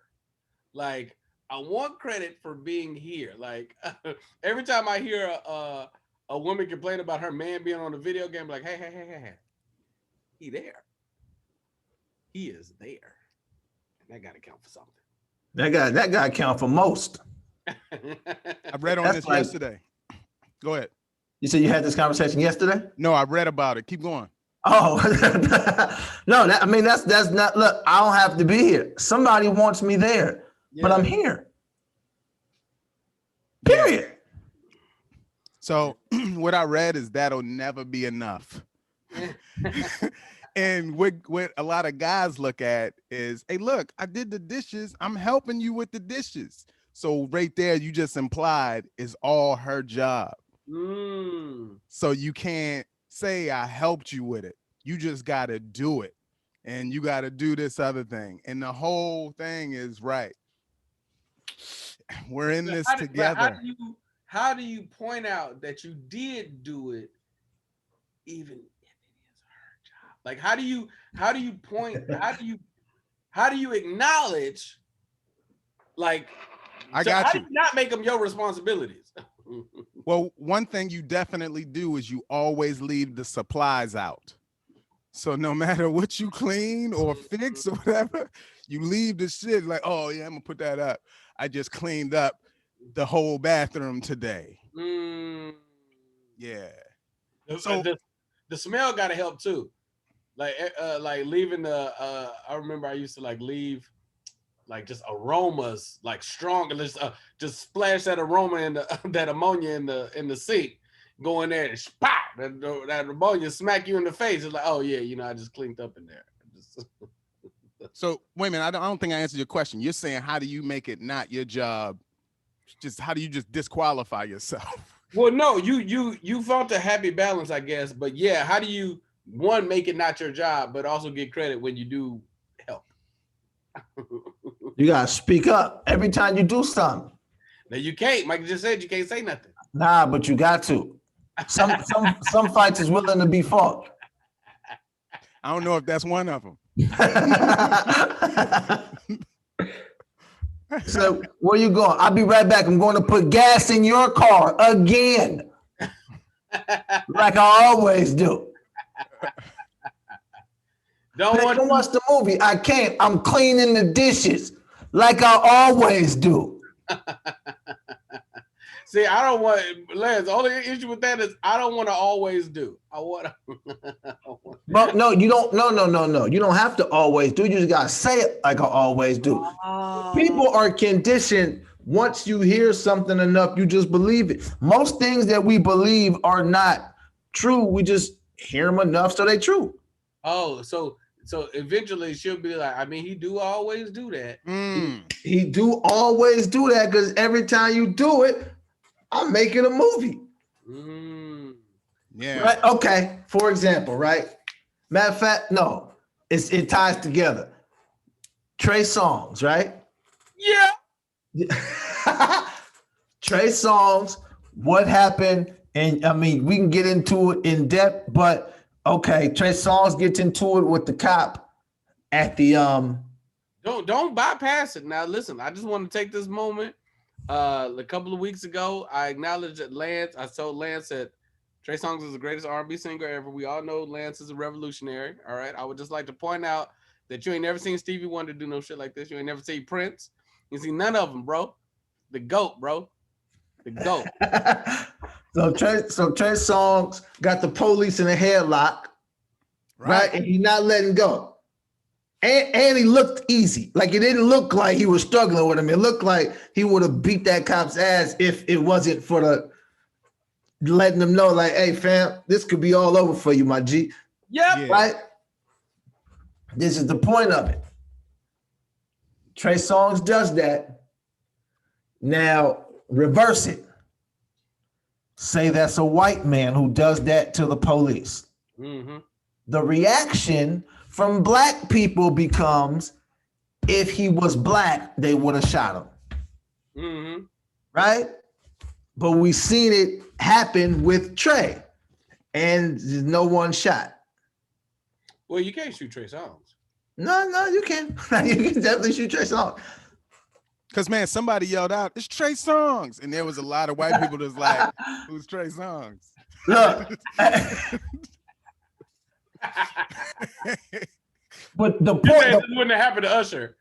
Speaker 2: Like I want credit for being here. Like every time I hear a woman complain about her man being on a video game, like, hey, he there. He is there. And that gotta count for something.
Speaker 3: That guy count for most.
Speaker 1: I read on this yesterday. Go ahead.
Speaker 3: You said you had this conversation yesterday?
Speaker 1: No, I read about it. Keep going.
Speaker 3: Oh, no, that's not, look, I don't have to be here. Somebody wants me there, but I'm here. Period.
Speaker 1: Yeah. So what I read is that'll never be enough. And what a lot of guys look at is, hey, look, I did the dishes. I'm helping you with the dishes. So right there, you just implied is all her job. So you can't say I helped you with it. You just got to do it. And you got to do this other thing. And the whole thing is right. We're in this together.
Speaker 2: How do you point out that you did do it even if it is her job? Like how do you acknowledge like
Speaker 1: I got
Speaker 2: how
Speaker 1: you.
Speaker 2: do you not make them your responsibilities?
Speaker 1: Well, one thing you definitely do is you always leave the supplies out. So no matter what you clean or fix or whatever, you leave the shit like, oh yeah, I'm gonna put that up. I just cleaned up the whole bathroom today. Yeah.
Speaker 2: So the smell gotta help too. Like leaving the I remember I used to like leave like just aromas like strong, just splash that aroma in that ammonia in the sink, go in there and pop that ammonia smack you in the face. It's like, oh yeah, I just cleaned up in there.
Speaker 1: So wait a minute, I don't think I answered your question. You're saying how do you make it not your job? Just how do you just disqualify yourself?
Speaker 2: Well, no, you found a happy balance, I guess. But yeah, how do you make it not your job, but also get credit when you do help?
Speaker 3: You gotta speak up every time you do something.
Speaker 2: Now you can't. Mike just said you can't say nothing.
Speaker 3: Nah, but you got to. Some fights is willing to be fought.
Speaker 1: I don't know if that's one of them.
Speaker 3: So where you going? I'll be right back. I'm going to put gas in your car again, like I always do.
Speaker 2: Don't
Speaker 3: watch the movie. I can't. I'm cleaning the dishes. like I always do.
Speaker 2: See, I don't want Lance. The only issue with that is I don't want to always do. I want to.
Speaker 3: But no, you don't. No. You don't have to always do. You just gotta say it like I always do. People are conditioned. Once you hear something enough, you just believe it. Most things that we believe are not true. We just hear them enough, so they true.
Speaker 2: Oh, so eventually she'll be like, I mean, he do always do that.
Speaker 3: He do always do that because every time you do it, I'm making a movie.
Speaker 1: Yeah.
Speaker 3: Right? Okay. For example, right? Matter of fact, no, it ties together. Trey Songz, right?
Speaker 2: Yeah.
Speaker 3: Trey Songz, what happened? And I mean, we can get into it in depth, but okay, Trey Songz gets into it with the cop at the
Speaker 2: Don't bypass it. Now listen, I just want to take this moment. A couple of weeks ago, I acknowledged that I told Lance that Trey Songz is the greatest R&B singer ever. We all know Lance is a revolutionary. All right. I would just like to point out that you ain't never seen Stevie Wonder do no shit like this. You ain't never seen Prince. You see none of them, bro. The GOAT, bro. The GOAT.
Speaker 3: So Trey Songz got the police in a headlock, right? And he's not letting go. And he looked easy. Like it didn't look like he was struggling with him. It looked like he would have beat that cop's ass if it wasn't for the letting them know, like, hey, fam, this could be all over for you, my G.
Speaker 2: Yep.
Speaker 3: Right? This is the point of it. Trey Songz does that. Now, reverse it. Say that's a white man who does that to the police. The reaction from black people becomes, if he was black, they would have shot him. Right? But we seen it happen with Trey, and no one shot.
Speaker 2: Well, you can't shoot Trey Songz.
Speaker 3: No, you can. You can definitely shoot Trey Songz.
Speaker 1: Because, man, somebody yelled out, it's Trey Songz. And there was a lot of white people that's like, who's Trey Songz?
Speaker 3: Look. But the point
Speaker 2: this wouldn't have happened to Usher.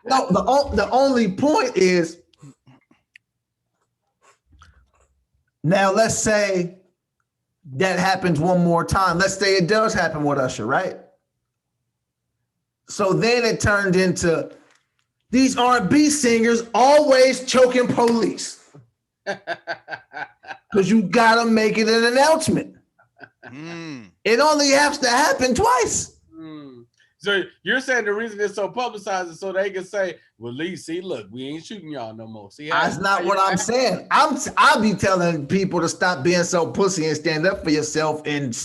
Speaker 3: No, the only point is, now let's say that happens one more time. Let's say it does happen with Usher, right? So then it turned into these R&B singers always choking police. Because you gotta make it an announcement. It only has to happen twice.
Speaker 2: So you're saying the reason it's so publicized is so they can say, well, Lee, see, look, we ain't shooting y'all no more. See,
Speaker 3: that's not what I'm saying. I'll be telling people to stop being so pussy and stand up for yourself and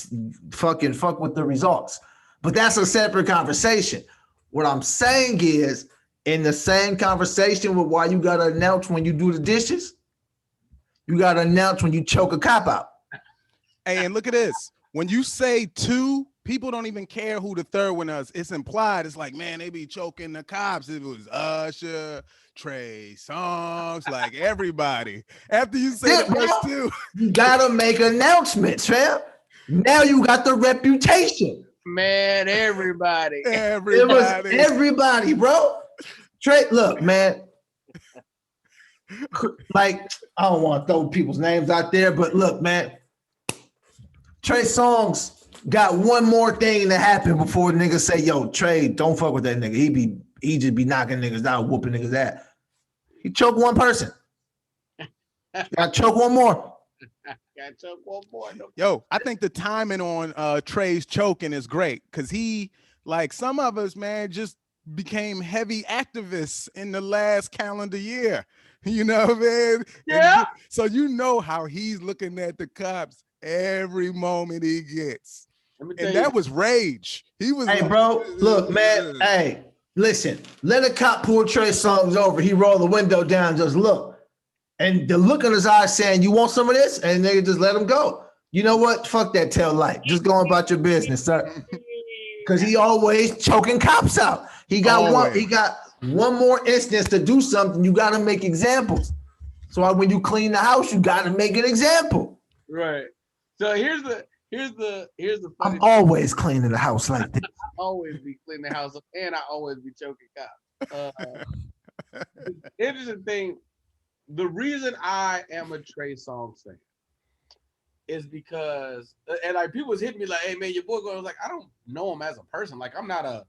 Speaker 3: fucking fuck with the results. But that's a separate conversation. What I'm saying is, in the same conversation with why you gotta announce when you do the dishes, you gotta announce when you choke a cop out.
Speaker 1: Hey, and look at this. When you say two, people don't even care who the third one is. It's implied. It's like, man, they be choking the cops. It was Usher, Trey Songz, like everybody. After you say the first two,
Speaker 3: you gotta make announcements, fam. Now you got the reputation.
Speaker 2: Man, everybody.
Speaker 3: It was everybody, bro. Trey, look, man. Like, I don't want to throw people's names out there, but look, man. Trey Songz got one more thing to happen before niggas say, yo, Trey, don't fuck with that nigga. He just be knocking niggas out, whooping niggas ass. He choked one person. Got choke one more.
Speaker 1: Yo, I think the timing on Trey's choking is great because he, like some of us, man, just became heavy activists in the last calendar year. You know, man?
Speaker 2: Yeah.
Speaker 1: So you know how he's looking at the cops every moment he gets. And that was rage. He was
Speaker 3: hey, bro, look, man. Hey, listen, let a cop pull Trey Songz over. He roll the window down and just look. And the look in his eyes saying, you want some of this? And they just let him go. You know what? Fuck that tail light. Just go about your business, sir. Because he always choking cops out. He got one more instance to do something. You got to make examples. So when you clean the house, you got to make an example.
Speaker 2: Right. So here's the funny
Speaker 3: I'm always cleaning the house like this.
Speaker 2: always be cleaning the house up, and I always be choking cops. Interesting thing, the reason I am a Trey Songz fan is because, and like people was hitting me like, "Hey man, your boy going." I was like, I don't know him as a person. Like I'm not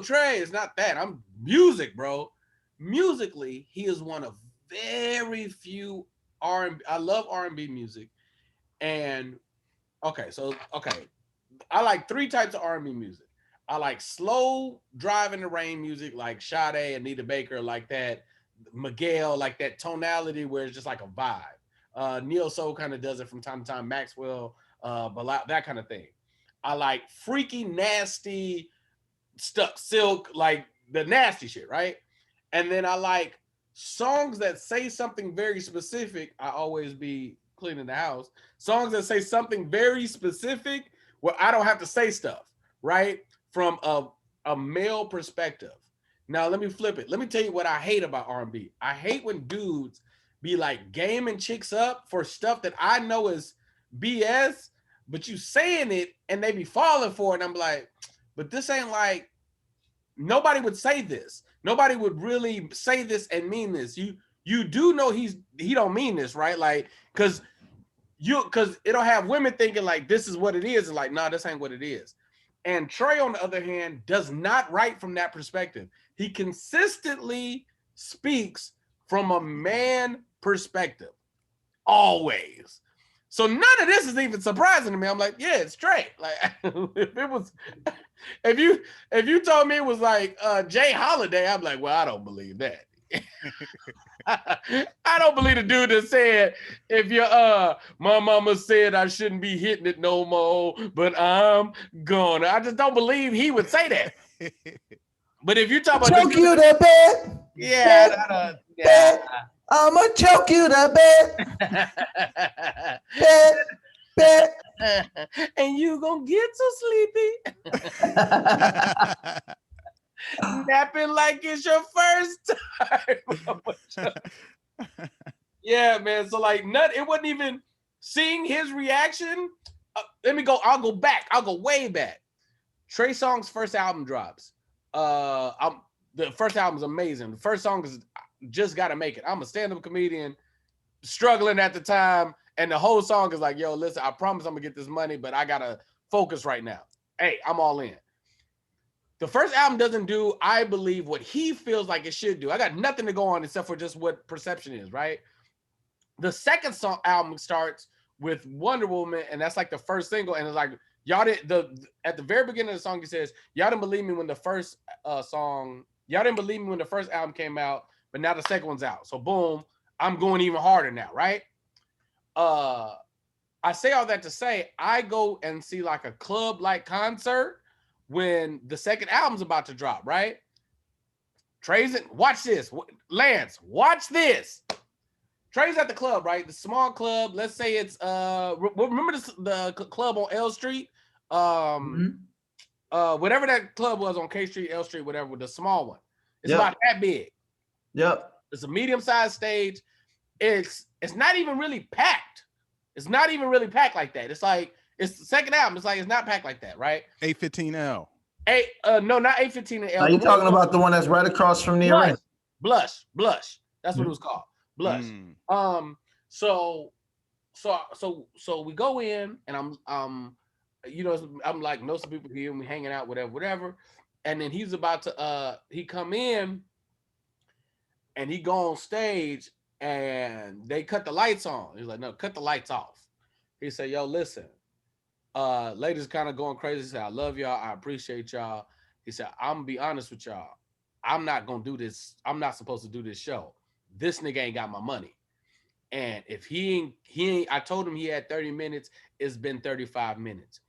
Speaker 2: Trey. It's not that. I'm music, bro. Musically, he is one of very few R&B. I love R&B music, and okay, I like three types of R&B music. I like slow drive in the rain music, like Sade, Anita Baker, like that, Miguel, like that tonality where it's just like a vibe. Neo Soul kind of does it from time to time. Maxwell, that kind of thing. I like freaky, nasty, stuck silk, like the nasty shit, right? And then I like songs that say something very specific. I always be cleaning the house. Songs that say something very specific where I don't have to say stuff, right? From a male perspective. Now let me flip it. Let me tell you what I hate about R&B. I hate when dudes be like gaming chicks up for stuff that I know is BS, but you saying it and they be falling for it. And I'm like, but this ain't like, nobody would say this. Nobody would really say this and mean this. You do know he don't mean this, right? Like, cause it'll have women thinking like this is what it is, and like, nah, this ain't what it is. And Trey, on the other hand, does not write from that perspective. He consistently speaks from a man perspective, always. So none of this is even surprising to me. I'm like, yeah, it's Trey. Like, if you told me it was like Jay Holiday, I'm like, well, I don't believe that. I don't believe the dude that said, if you my mama said I shouldn't be hitting it no more, but I'm gonna. I just don't believe he would say that. But if you talk about
Speaker 3: choke you to bed,
Speaker 2: yeah,
Speaker 3: I'ma choke you to bed, bed.
Speaker 2: And you gonna get so sleepy. Napping like it's your first time. Yeah, man. So like, it wasn't even seeing his reaction. I'll go back. I'll go way back. Trey Songz' first album drops. The first album's amazing. The first song is Just Gotta Make It. I'm a stand-up comedian, struggling at the time, and the whole song is like, yo, listen, I promise I'm gonna get this money, but I gotta focus right now. Hey, I'm all in. The first album doesn't do, I believe, what he feels like it should do. I got nothing to go on except for just what perception is, right? The second album starts with Wonder Woman, and that's like the first single, and it's like, y'all didn't, at the very beginning of the song, he says, y'all didn't believe me when the first y'all didn't believe me when the first album came out, but now the second one's out. So boom, I'm going even harder now, right? I say all that to say, I go and see like a club-like concert when the second album's about to drop, right? Trey's watch this. Lance, watch this. Trey's at the club, right? The small club. Let's say it's remember the club on L Street? Whatever that club was on K Street, L Street, whatever, the small one. It's about that big.
Speaker 3: Yep.
Speaker 2: It's a medium-sized stage. It's not even really packed. It's not even really packed like that. It's like, it's the second album. It's like, it's not packed like that, right?
Speaker 1: 815L.
Speaker 2: No, not 815L.
Speaker 3: Are you talking about the one that's right across from the arena?
Speaker 2: Blush. That's what it was called. Blush. So we go in, and I'm like, know some people here, and we hanging out, whatever. And then he's about to he come in, and he go on stage, and they cut the lights on. He's like, no, cut the lights off. He said, yo, listen, ladies kind of going crazy. He said, I love y'all. I appreciate y'all. He said, I'm gonna be honest with y'all. I'm not gonna do this. I'm not supposed to do this show. This nigga ain't got my money. And if he ain't, I told him he had 30 minutes. It's been 35 minutes.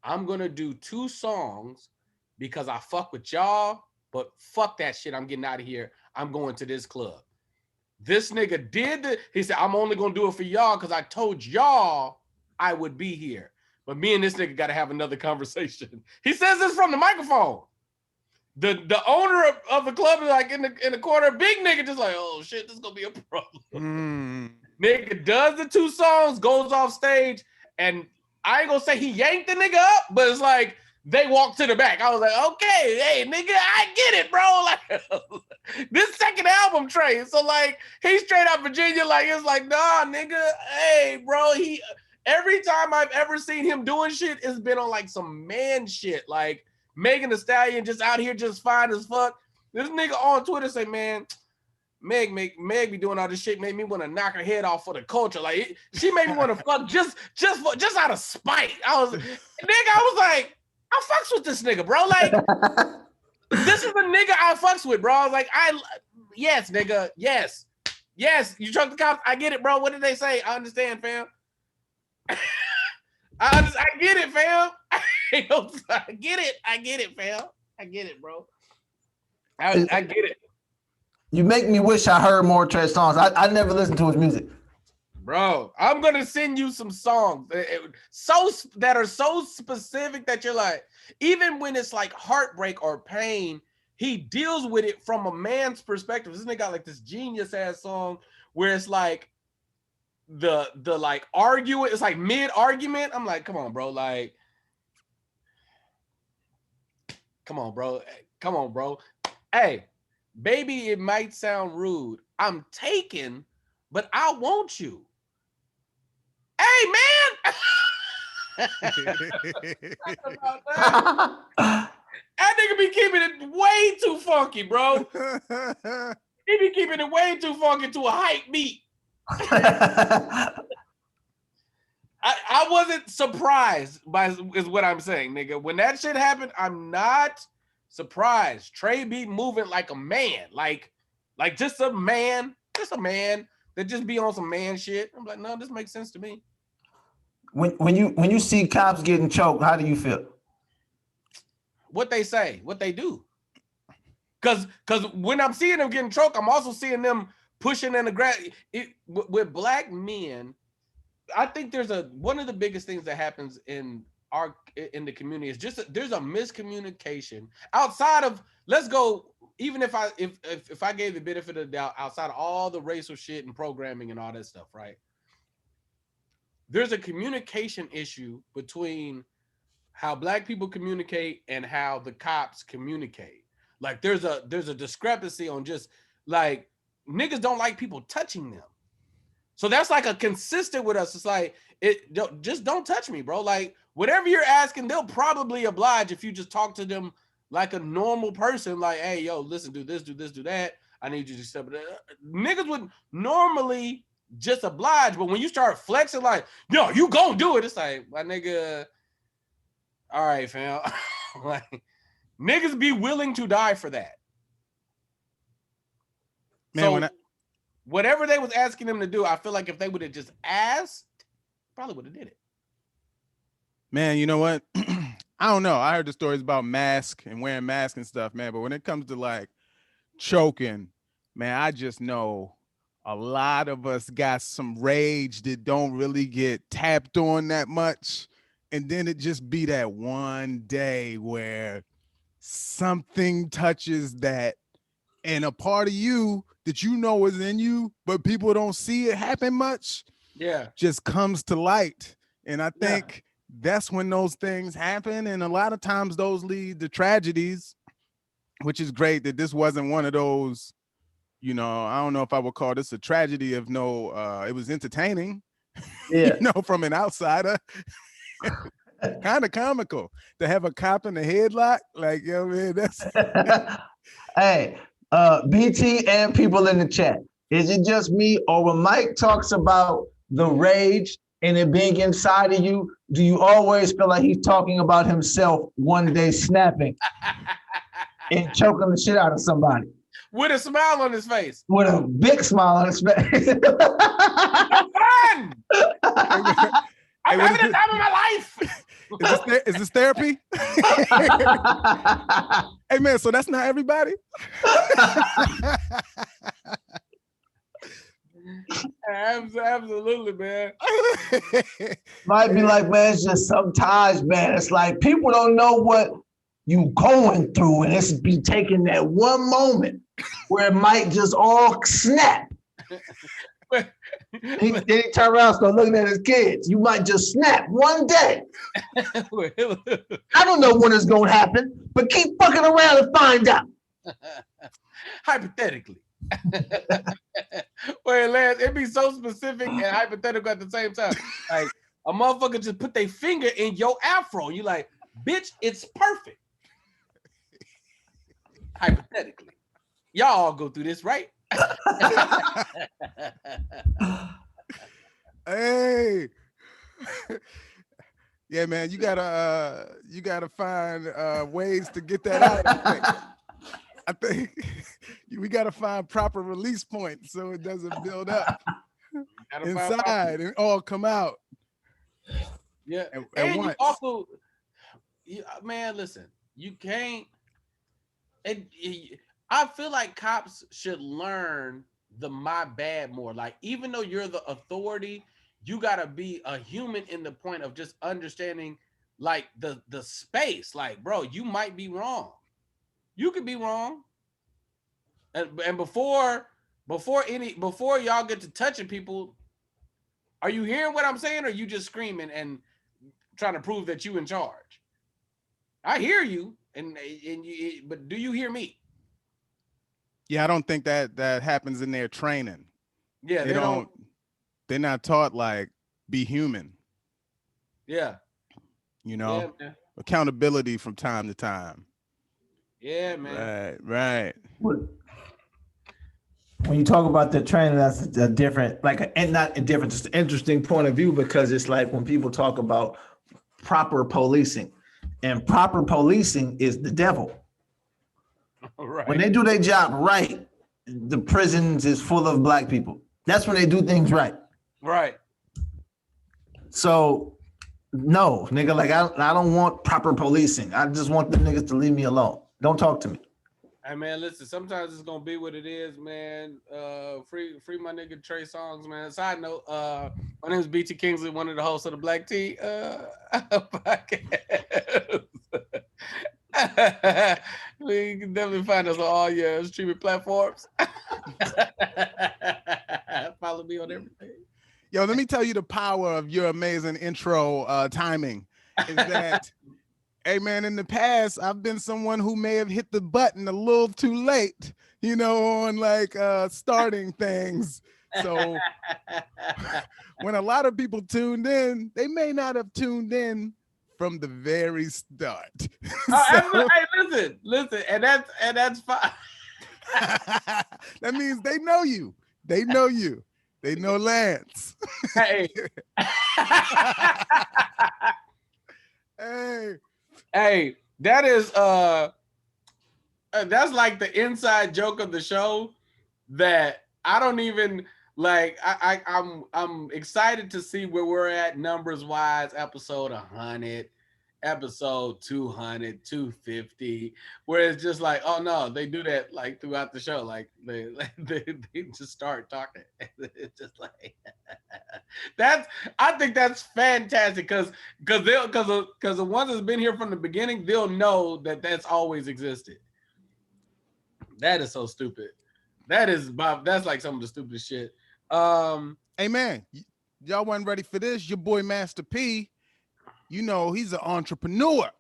Speaker 2: I'm gonna do 2 songs because I fuck with y'all, but fuck that shit. I'm getting out of here. I'm going to this club. This nigga he said, I'm only gonna do it for y'all because I told y'all I would be here. But me and this nigga gotta have another conversation. He says this from the microphone. The owner of the club is like in the corner, big nigga just like, oh shit, this is gonna be a problem. Nigga does the 2 songs, goes off stage, and I ain't gonna say he yanked the nigga up, but it's like They walked to the back. I was like, okay, hey, nigga, I get it, bro. Like, this second album, Trey. So, like, he's straight out Virginia. Like, it's like, nah, nigga, hey, bro. Every time I've ever seen him doing shit, it's been on, like, some man shit. Like, Megan Thee Stallion just out here just fine as fuck. This nigga on Twitter say, man, Meg be doing all this shit, made me want to knock her head off for the culture. Like, she made me want to fuck just out of spite. I was like, I fucks with this nigga, bro. Like, this is the nigga I fucks with, bro. I was like, yes, nigga, yes. You truck the cops. I get it, bro. What did they say? I understand, fam. I get it, fam. I get it, fam. I get it, bro. I get it.
Speaker 3: You make me wish I heard more Trey songs. I never listened to his music.
Speaker 2: Bro, I'm gonna send you some songs that are so specific that you're like, even when it's like heartbreak or pain, he deals with it from a man's perspective. This nigga got like this genius ass song where it's like the like arguing, it's like mid argument. I'm like, come on, bro. Like, come on, bro. Hey, baby, it might sound rude. I'm taken, but I want you. Hey, man. That nigga be keeping it way too funky, bro. He be keeping it way too funky to a hype beat. I wasn't surprised is what I'm saying, nigga. When that shit happened, I'm not surprised. Trey be moving like a man, like just a man that just be on some man shit. I'm like, no, this makes sense to me.
Speaker 3: When you see cops getting choked, how do you feel?
Speaker 2: What they say, what they do. Cause when I'm seeing them getting choked, I'm also seeing them pushing in the grass. With black men, I think one of the biggest things that happens in the community is just there's a miscommunication outside of, let's go, even if I gave the benefit of the doubt, outside of all the racial shit and programming and all that stuff, right? There's a communication issue between how black people communicate and how the cops communicate. Like there's a discrepancy on just like niggas don't like people touching them. So that's like a consistent with us. It's like, just don't touch me, bro. Like whatever you're asking, they'll probably oblige if you just talk to them like a normal person. Like, hey, yo, listen, do this, do that. I need you to step it. Niggas would normally just oblige, but when you start flexing like, yo, you gonna do it, it's like, my nigga, all right, fam. Like, niggas be willing to die for that. Man, so whatever they was asking them to do, I feel like if they would have just asked, probably would have did it.
Speaker 1: Man, you know what? I don't know. I heard the stories about masks and wearing masks and stuff, man. But when it comes to like choking, man, I just know a lot of us got some rage that don't really get tapped on that much. And then it just be that one day where something touches that and a part of you that you know is in you, but people don't see it happen much.
Speaker 2: Yeah.
Speaker 1: Just comes to light. And I think that's when those things happen. And a lot of times those lead to tragedies, which is great that this wasn't one of those, you know, I don't know if I would call this a tragedy of it was entertaining,
Speaker 3: yeah.
Speaker 1: You know, from an outsider. Kind of comical to have a cop in the headlock. Like, yo, man, that's
Speaker 3: hey, BT and people in the chat. Is it just me, or when Mike talks about the rage and it being inside of you, do you always feel like he's talking about himself one day snapping and choking the shit out of somebody?
Speaker 2: With a smile on his face.
Speaker 3: With a big smile on his face.
Speaker 2: I'm fun! I'm having the time of my life.
Speaker 1: Is this therapy? Hey, man, so that's not everybody?
Speaker 2: Absolutely, man.
Speaker 3: Might be like, man, it's just sometimes, man, it's like people don't know what you going through, and it's be taking that one moment where it might just all snap. Then he turn around, start looking at his kids. You might just snap one day. I don't know when it's gonna happen, but keep fucking around and find out.
Speaker 2: Hypothetically. Wait, Lance, it'd be so specific and hypothetical at the same time. Like a motherfucker just put their finger in your afro. You like, bitch, it's perfect. Hypothetically. Y'all all go through this, right?
Speaker 1: Hey. Yeah, man, you gotta find ways to get that out. I think we gotta find proper release points so it doesn't build up inside and all come out.
Speaker 2: Yeah, and you also, man, listen, you can't. I feel like cops should learn the my bad more. Like, even though you're the authority, you gotta be a human in the point of just understanding, like the space. Like, bro, you might be wrong. You could be wrong. And before y'all get to touching people, are you hearing what I'm saying, or are you just screaming and trying to prove that you in charge? I hear you, but do you hear me?
Speaker 1: Yeah, I don't think that happens in their training.
Speaker 2: Yeah, they don't.
Speaker 1: They're not taught like be human.
Speaker 2: Yeah.
Speaker 1: You know, yeah, accountability from time to time.
Speaker 2: Yeah, man.
Speaker 1: Right.
Speaker 3: When you talk about the training, that's a different, and not a different, just an interesting point of view, because it's like when people talk about proper policing, and proper policing is the devil. Right. When they do their job right, the prisons is full of black people. That's when they do things right.
Speaker 2: Right.
Speaker 3: So, no, nigga, like I don't want proper policing. I just want the niggas to leave me alone. Don't talk to me.
Speaker 2: Hey man, listen, sometimes it's gonna be what it is, man. Free my nigga Trey Songz, man. Side note, my name is BT Kingsley, one of the hosts of the Black Tea podcast. You can definitely find us on all your streaming platforms. Follow me on everything.
Speaker 1: Yo, let me tell you the power of your amazing intro timing. Is that hey man, in the past, I've been someone who may have hit the button a little too late, on like starting things. So when a lot of people tuned in, they may not have tuned in from the very start.
Speaker 2: Hey, listen, and that's fine.
Speaker 1: That means they know you. They know you. They know Lance.
Speaker 2: Hey. Hey, that is that's like the inside joke of the show that I don't even like. I'm excited to see where we're at numbers wise. Episode 100, episode 200, 250, where it's just like, oh no, they do that like throughout the show. Like they just start talking. It's just like I think that's fantastic because the ones that's been here from the beginning, they'll know that that's always existed. That is so stupid. That's like some of the stupidest shit.
Speaker 1: Hey man, y'all wasn't ready for this. Your boy Master P, he's an entrepreneur.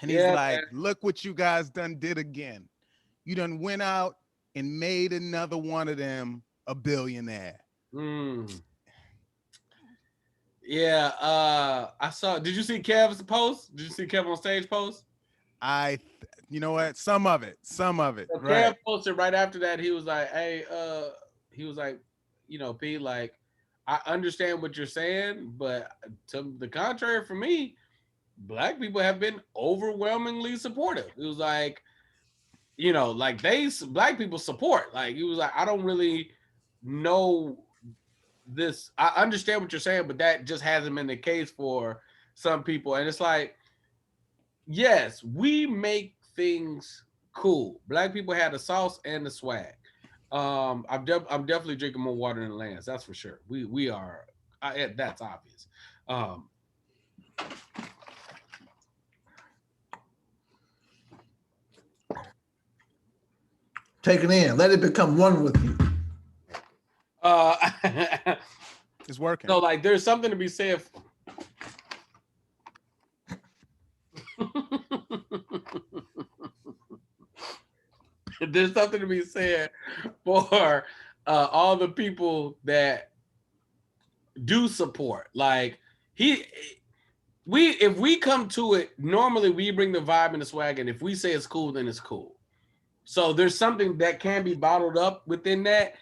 Speaker 1: And he's like, man, look what you guys did again. You done went out and made another one of them a billionaire.
Speaker 2: Yeah, I saw. Did you see Kev's post? Did you see Kev on stage post?
Speaker 1: You know what? Some of it. So right.
Speaker 2: Kev posted right after that. He was like, "Hey, P, like, I understand what you're saying, but to the contrary, for me, black people have been overwhelmingly supportive." It was like, black people support. Like, he was like, I don't really know this. I understand what you're saying, but that just hasn't been the case for some people. And it's like, yes, we make things cool. Black people had the sauce and the swag. I'm definitely drinking more water than Lance. That's for sure. We are. That's obvious.
Speaker 3: Take it in. Let it become one with you.
Speaker 1: It's working.
Speaker 2: So like, there's something to be said. There's something to be said for all the people that do support. Like if we come to it, normally we bring the vibe and the swag, and if we say it's cool, then it's cool. So there's something that can be bottled up within that.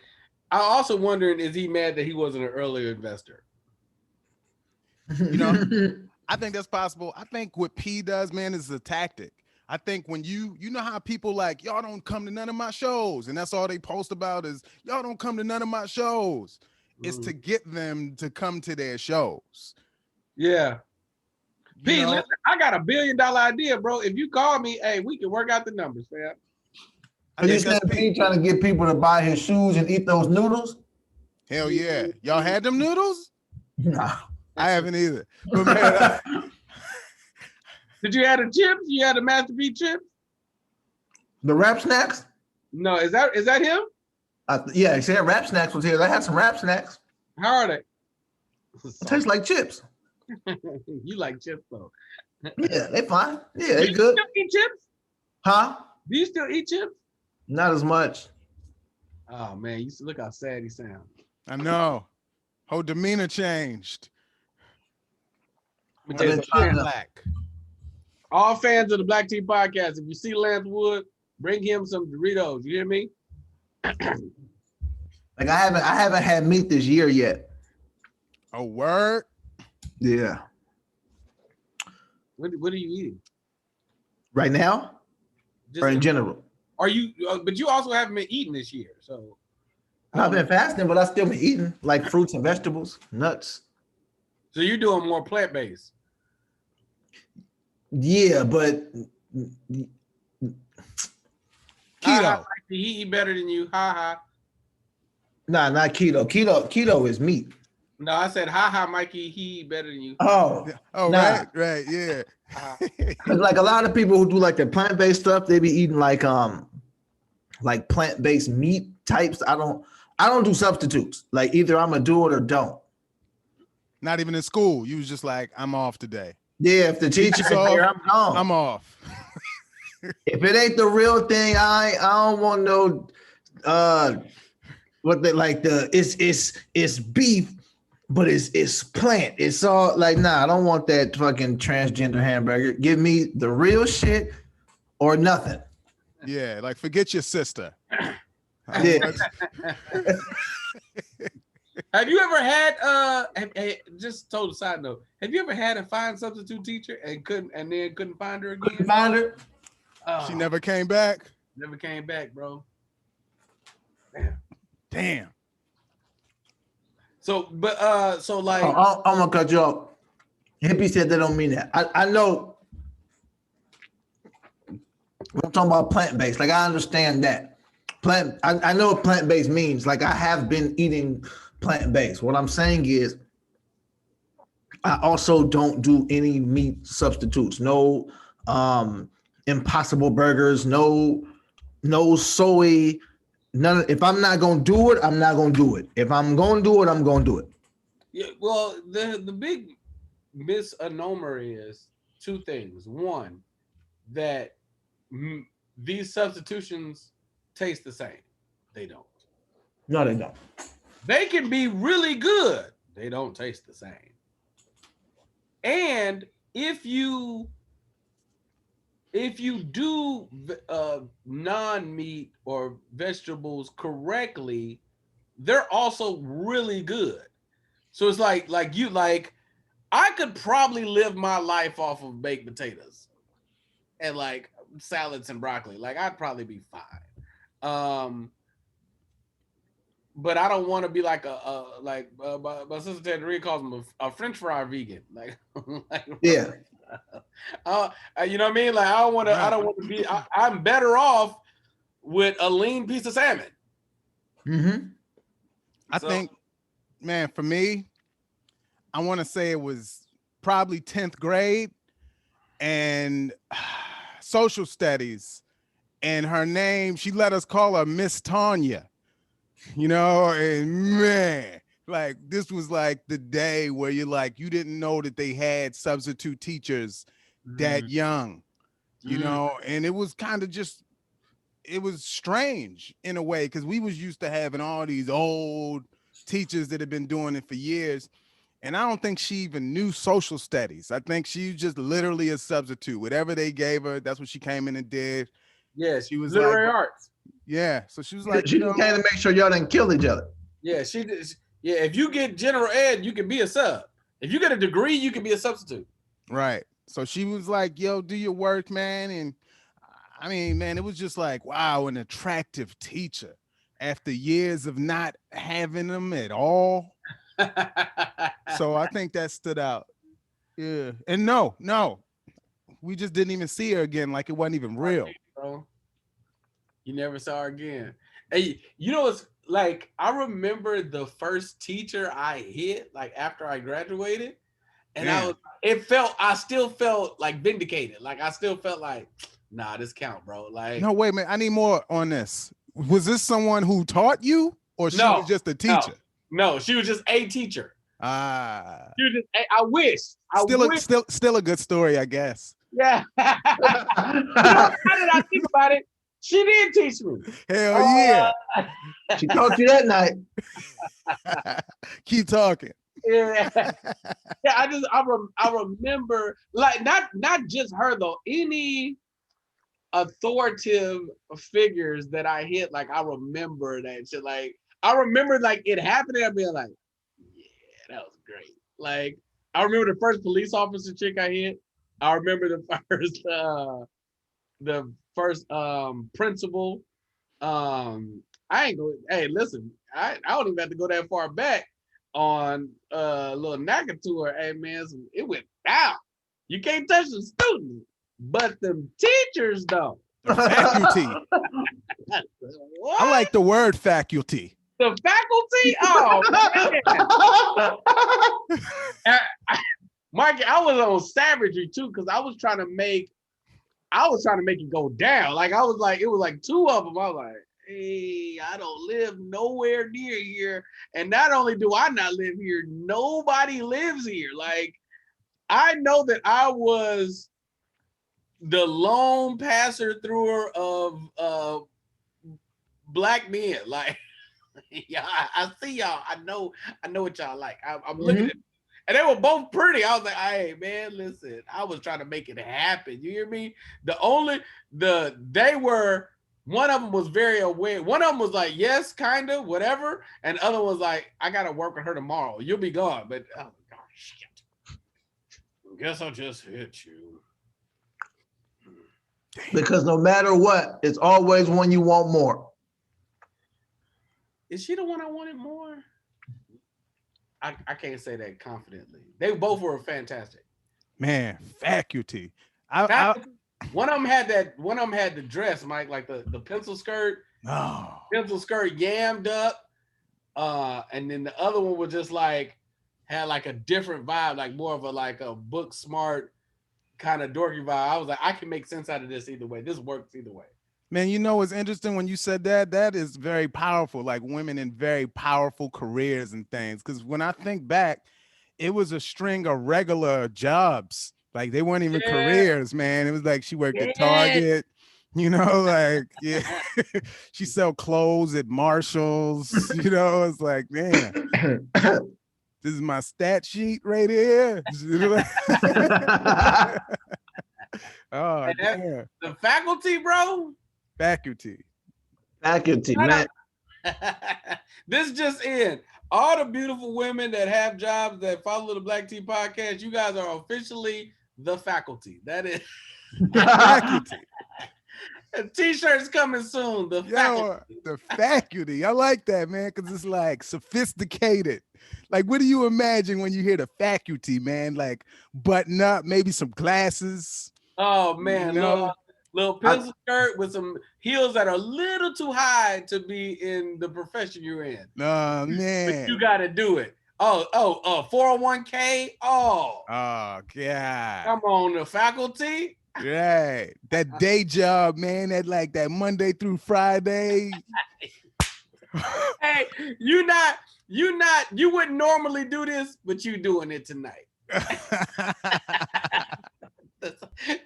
Speaker 2: I also wondering, is he mad that he wasn't an earlier investor?
Speaker 1: You know, I think that's possible. I think what P does, man, is a tactic. I think when you know how people like, y'all don't come to none of my shows, and that's all they post about is y'all don't come to none of my shows. It's to get them to come to their shows.
Speaker 2: Yeah. P, listen, I got $1 billion idea, bro. If you call me, hey, we can work out the numbers, fam.
Speaker 3: Are you saying P trying to get people to buy his shoes and eat those noodles?
Speaker 1: Hell yeah. Y'all had them noodles?
Speaker 3: Nah.
Speaker 1: I haven't either. But man,
Speaker 2: did you have the chips? You had the Master P chips?
Speaker 3: The Rap Snacks?
Speaker 2: No, is that him?
Speaker 3: Yeah, he said Rap Snacks was here. They had some Rap Snacks.
Speaker 2: How are they?
Speaker 3: It tastes like chips.
Speaker 2: You like chips though.
Speaker 3: Yeah, they fine. Yeah, they good.
Speaker 2: Do you still eat chips?
Speaker 3: Huh?
Speaker 2: Do you still eat chips?
Speaker 3: Not as much.
Speaker 2: Oh man, you look how sad he sounds.
Speaker 1: I know. Whole demeanor changed.
Speaker 3: Black.
Speaker 2: All fans of the Black Tea Podcast, if you see Lance Wood, bring him some Doritos. You hear me?
Speaker 3: Like I haven't had meat this year yet.
Speaker 1: Oh, word?
Speaker 3: Yeah.
Speaker 2: What are you eating
Speaker 3: right now? Or in general?
Speaker 2: Are you? But you also haven't been eating this year, so.
Speaker 3: I've been fasting, but I still been eating like fruits and vegetables, nuts.
Speaker 2: So you're doing more plant-based.
Speaker 3: Yeah, but
Speaker 1: keto.
Speaker 2: He eat better than you. Ha ha.
Speaker 3: Nah, not keto. Keto is meat.
Speaker 2: No, I said ha ha, Mikey. He eat better than you.
Speaker 3: Oh,
Speaker 1: nah. right, yeah.
Speaker 3: Cause like a lot of people who do like the plant-based stuff, they be eating like plant-based meat types. I don't do substitutes. Like either I'm gonna do it or don't.
Speaker 1: Not even in school. You was just like, I'm off today.
Speaker 3: Yeah, if the teacher's off, here, I'm gone.
Speaker 1: I'm off.
Speaker 3: If it ain't the real thing, I don't want no what they like it's beef, but it's plant. It's all like, nah, I don't want that fucking transgender hamburger. Give me the real shit or nothing.
Speaker 1: Yeah, like forget your sister.
Speaker 3: Yeah.
Speaker 2: Have you ever had just told a side note, have you ever had a fine substitute teacher and couldn't find her again?
Speaker 3: Couldn't find her?
Speaker 1: She never came back.
Speaker 2: Never came back, bro.
Speaker 1: Damn.
Speaker 2: So like
Speaker 3: I'm gonna cut you off. Hippie said they don't mean that. I know I'm talking about plant-based. Like I understand that. I know what plant-based means. Like I have been eating plant-based. What I'm saying is I also don't do any meat substitutes. No Impossible Burgers, no soy, none. If I'm not gonna do it, I'm not gonna do it. If I'm gonna do it, I'm gonna do it.
Speaker 2: Yeah, well, the big misnomer is two things. One, that these substitutions taste the same. They don't.
Speaker 3: No, they don't.
Speaker 2: They can be really good. They don't taste the same. And if you do non-meat or vegetables correctly, they're also really good. So it's like I could probably live my life off of baked potatoes and like salads and broccoli. Like I'd probably be fine. But I don't want to be like my sister Teddy calls him a French fry vegan. Like
Speaker 3: yeah.
Speaker 2: You know what I mean? Like I don't want to be. I'm better off with a lean piece of salmon.
Speaker 3: Mm-hmm.
Speaker 1: I think, man, for me, I want to say it was probably 10th grade and social studies, and her name, she let us call her Miss Tanya. You know, and man, Like this was like the day where you're like, you didn't know that they had substitute teachers that young, and it was kind of just, it was strange in a way because we was used to having all these old teachers that have been doing it for years. And I don't think she even knew social studies. I think she was just literally a substitute. Whatever they gave her, that's what she came in and did.
Speaker 2: Yes,
Speaker 1: She was
Speaker 2: literary
Speaker 1: like,
Speaker 2: arts.
Speaker 1: yeah. So she was like,
Speaker 3: She just came to make sure y'all didn't kill each other.
Speaker 2: Yeah, she did. Yeah, if you get general ed, you can be a sub. If you get a degree, you can be a substitute.
Speaker 1: right. So she was like, yo, do your work, man. And I mean, man, it was just like, wow, an attractive teacher after years of not having them at all. So I think that stood out. Yeah. And no, we just didn't even see her again. Like it wasn't even real.
Speaker 2: Bro. You never saw her again. Hey, you know, it's like, I remember the first teacher I hit, like after I graduated, and I still felt like vindicated. Like I still felt like, nah, this count, bro. Like,
Speaker 1: no, wait, man, I need more on this. Was this someone who taught you, or she was just a teacher?
Speaker 2: No, she was just a teacher. She was just, I wish.
Speaker 1: Still a good story, I guess.
Speaker 2: Yeah. Now that I think about it, she did teach me.
Speaker 1: Hell yeah.
Speaker 3: She taught you that night.
Speaker 1: Keep talking.
Speaker 2: Yeah. I remember, like, not just her though, any authoritative figures that I hit, like I remember that shit. Like I remember like it happening, I'd be like, yeah, that was great. Like I remember the first police officer chick I hit. I remember the first principal. I ain't going, hey, listen, I don't even have to go that far back on a little Naka tour. Hey man, it went down. You can't touch the students, but the teachers though.
Speaker 1: The faculty. I like the word faculty.
Speaker 2: The faculty? Oh man. Mike, I was on savagery too, because I was trying to make it go down. Like I was like, it was like two of them. I was like, hey, I don't live nowhere near here. And not only do I not live here, nobody lives here. Like I know that I was the lone passer through of black men. Like, yeah, I see y'all. I know what y'all like. I'm looking at, and they were both pretty. I was like, hey man, listen, I was trying to make it happen. You hear me? One of them was very aware. One of them was like, yes, kind of, whatever. And the other was like, I got to work with her tomorrow. You'll be gone. But, oh, my gosh, shit. Guess I'll just hit you.
Speaker 3: Because no matter what, it's always one you want more.
Speaker 2: Is she the one I wanted more? I can't say that confidently. They both were fantastic.
Speaker 1: Man, faculty.
Speaker 2: One of them had the dress, Mike, like the pencil skirt.
Speaker 1: Oh.
Speaker 2: Pencil skirt yammed up. And then the other one was just like, had like a different vibe, like more of a book smart kind of dorky vibe. I was like, I can make sense out of this either way. This works either way.
Speaker 1: Man, you know what's interesting when you said that? That is very powerful, like women in very powerful careers and things. Because when I think back, it was a string of regular jobs. Like they weren't even careers, man. It was like she worked at Target, like, yeah. She sell clothes at Marshall's, it's like, man, this is my stat sheet right here. Oh, damn.
Speaker 2: The faculty, bro.
Speaker 1: Faculty,
Speaker 3: man.
Speaker 2: This just in. All the beautiful women that have jobs that follow the Black Tea Podcast, you guys are officially the faculty. That is
Speaker 1: faculty.
Speaker 2: T-shirts coming soon. The faculty.
Speaker 1: The faculty. I like that, man, because it's like sophisticated. Like, what do you imagine when you hear the faculty, man? Like button up, maybe some glasses.
Speaker 2: Oh man, little pencil skirt with some heels that are a little too high to be in the profession you're in.
Speaker 1: Oh man,
Speaker 2: but you got to do it. 401k. Oh
Speaker 1: God.
Speaker 2: Come on, the faculty.
Speaker 1: Right, that day job, man. That Monday through Friday.
Speaker 2: Hey, you're not You wouldn't normally do this, but you doing it tonight.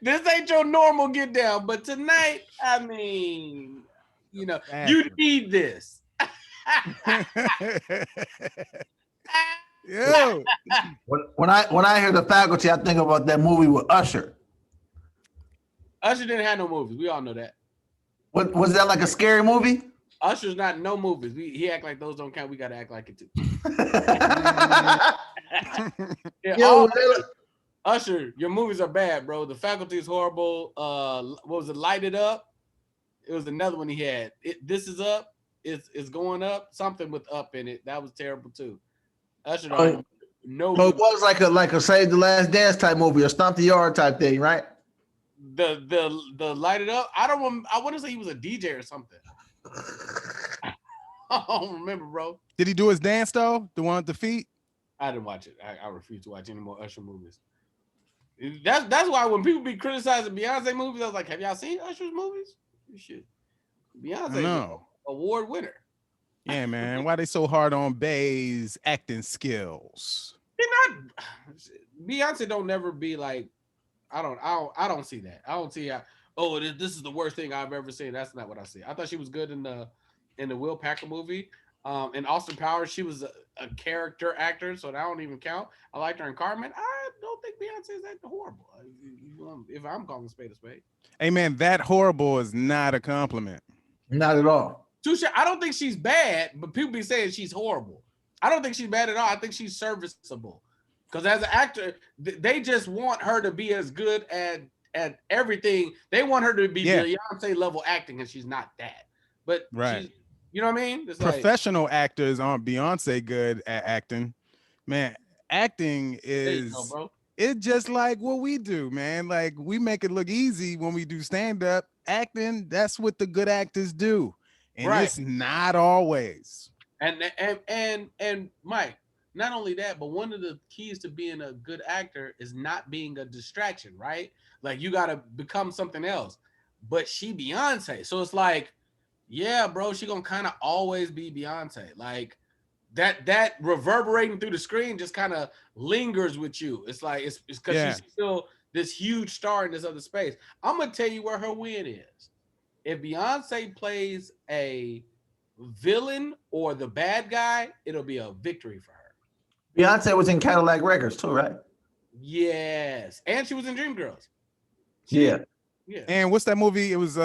Speaker 2: This ain't your normal get down, but tonight, I mean, you know, you need this.
Speaker 1: Yo.
Speaker 3: When I hear the faculty, I think about that movie with Usher.
Speaker 2: Usher didn't have no movies. We all know that.
Speaker 3: What was that, like a scary movie?
Speaker 2: Usher's not no movies. He act like those don't count. We gotta act like it too. Yeah, Usher, your movies are bad, bro. The Faculty is horrible. What was it? Light It Up. It was another one he had. This Is Up. It's going up. Something with up in it. That was terrible too. Usher no.
Speaker 3: So it was like a Save the Last Dance type movie or Stomp the Yard type thing, right?
Speaker 2: The Light It Up. I want to say he was a DJ or something. I don't remember, bro.
Speaker 1: Did he do his dance though? The one with the feet?
Speaker 2: I didn't watch it. I refuse to watch any more Usher movies. That's why when people be criticizing Beyonce movies, I was like, have y'all seen Usher's movies? You should. Beyonce is an award winner.
Speaker 1: Yeah, man. Why they so hard on Bey's acting skills?
Speaker 2: Beyonce don't never be like, I don't see that. I don't see how, this is the worst thing I've ever seen. That's not what I see. I thought she was good in the Will Packer movie. In Austin Powers, she was a character actor, so that don't even count. I liked her in Carmen. I don't think Beyonce is that horrible. If I'm calling a spade a spade.
Speaker 1: Hey, man, that horrible is not a compliment.
Speaker 3: Not at all.
Speaker 2: Touche. I don't think she's bad, but people be saying she's horrible. I don't think she's bad at all. I think she's serviceable. Because as an actor, they just want her to be as good at everything. They want her to be Beyonce level acting, and she's not that. But she's, you know what I mean? It's
Speaker 1: professional actors aren't Beyonce good at acting. Man, acting is it's just like what we do, man. Like we make it look easy when we do stand-up. Acting, that's what the good actors do. And it's not always.
Speaker 2: And Mike, not only that, but one of the keys to being a good actor is not being a distraction, right? Like you got to become something else. But she Beyonce. So it's like, yeah, bro, she gonna kind of always be Beyonce. Like that reverberating through the screen just kind of lingers with you. It's like it's because she's still this huge star in this other space. I'm gonna tell you where her win is. If Beyonce plays a villain or the bad guy, it'll be a victory for her.
Speaker 3: Beyonce was in Cadillac Records too, right?
Speaker 2: Yes, and she was in Dreamgirls.
Speaker 3: Yeah.
Speaker 1: And what's that movie? It was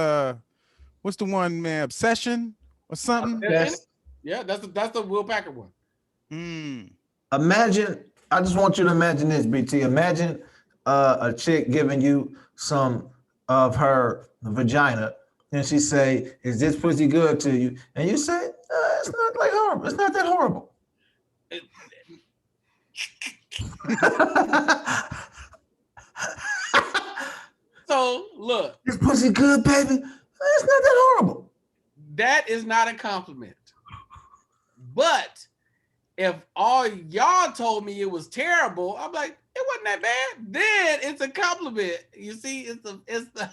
Speaker 1: what's the one, man? Obsession or something?
Speaker 3: Yes.
Speaker 2: Yeah, that's the Will Packer one.
Speaker 3: Imagine, I just want you to imagine this, BT. Imagine a chick giving you some of her vagina, and she say, "Is this pussy good to you?" And you say, "It's not like horrible. It's not that horrible."
Speaker 2: So look,
Speaker 3: this pussy good, baby. It's not that horrible.
Speaker 2: That is not a compliment. But if all y'all told me it was terrible, I'm like, it wasn't that bad. Then it's a compliment. You see, it's the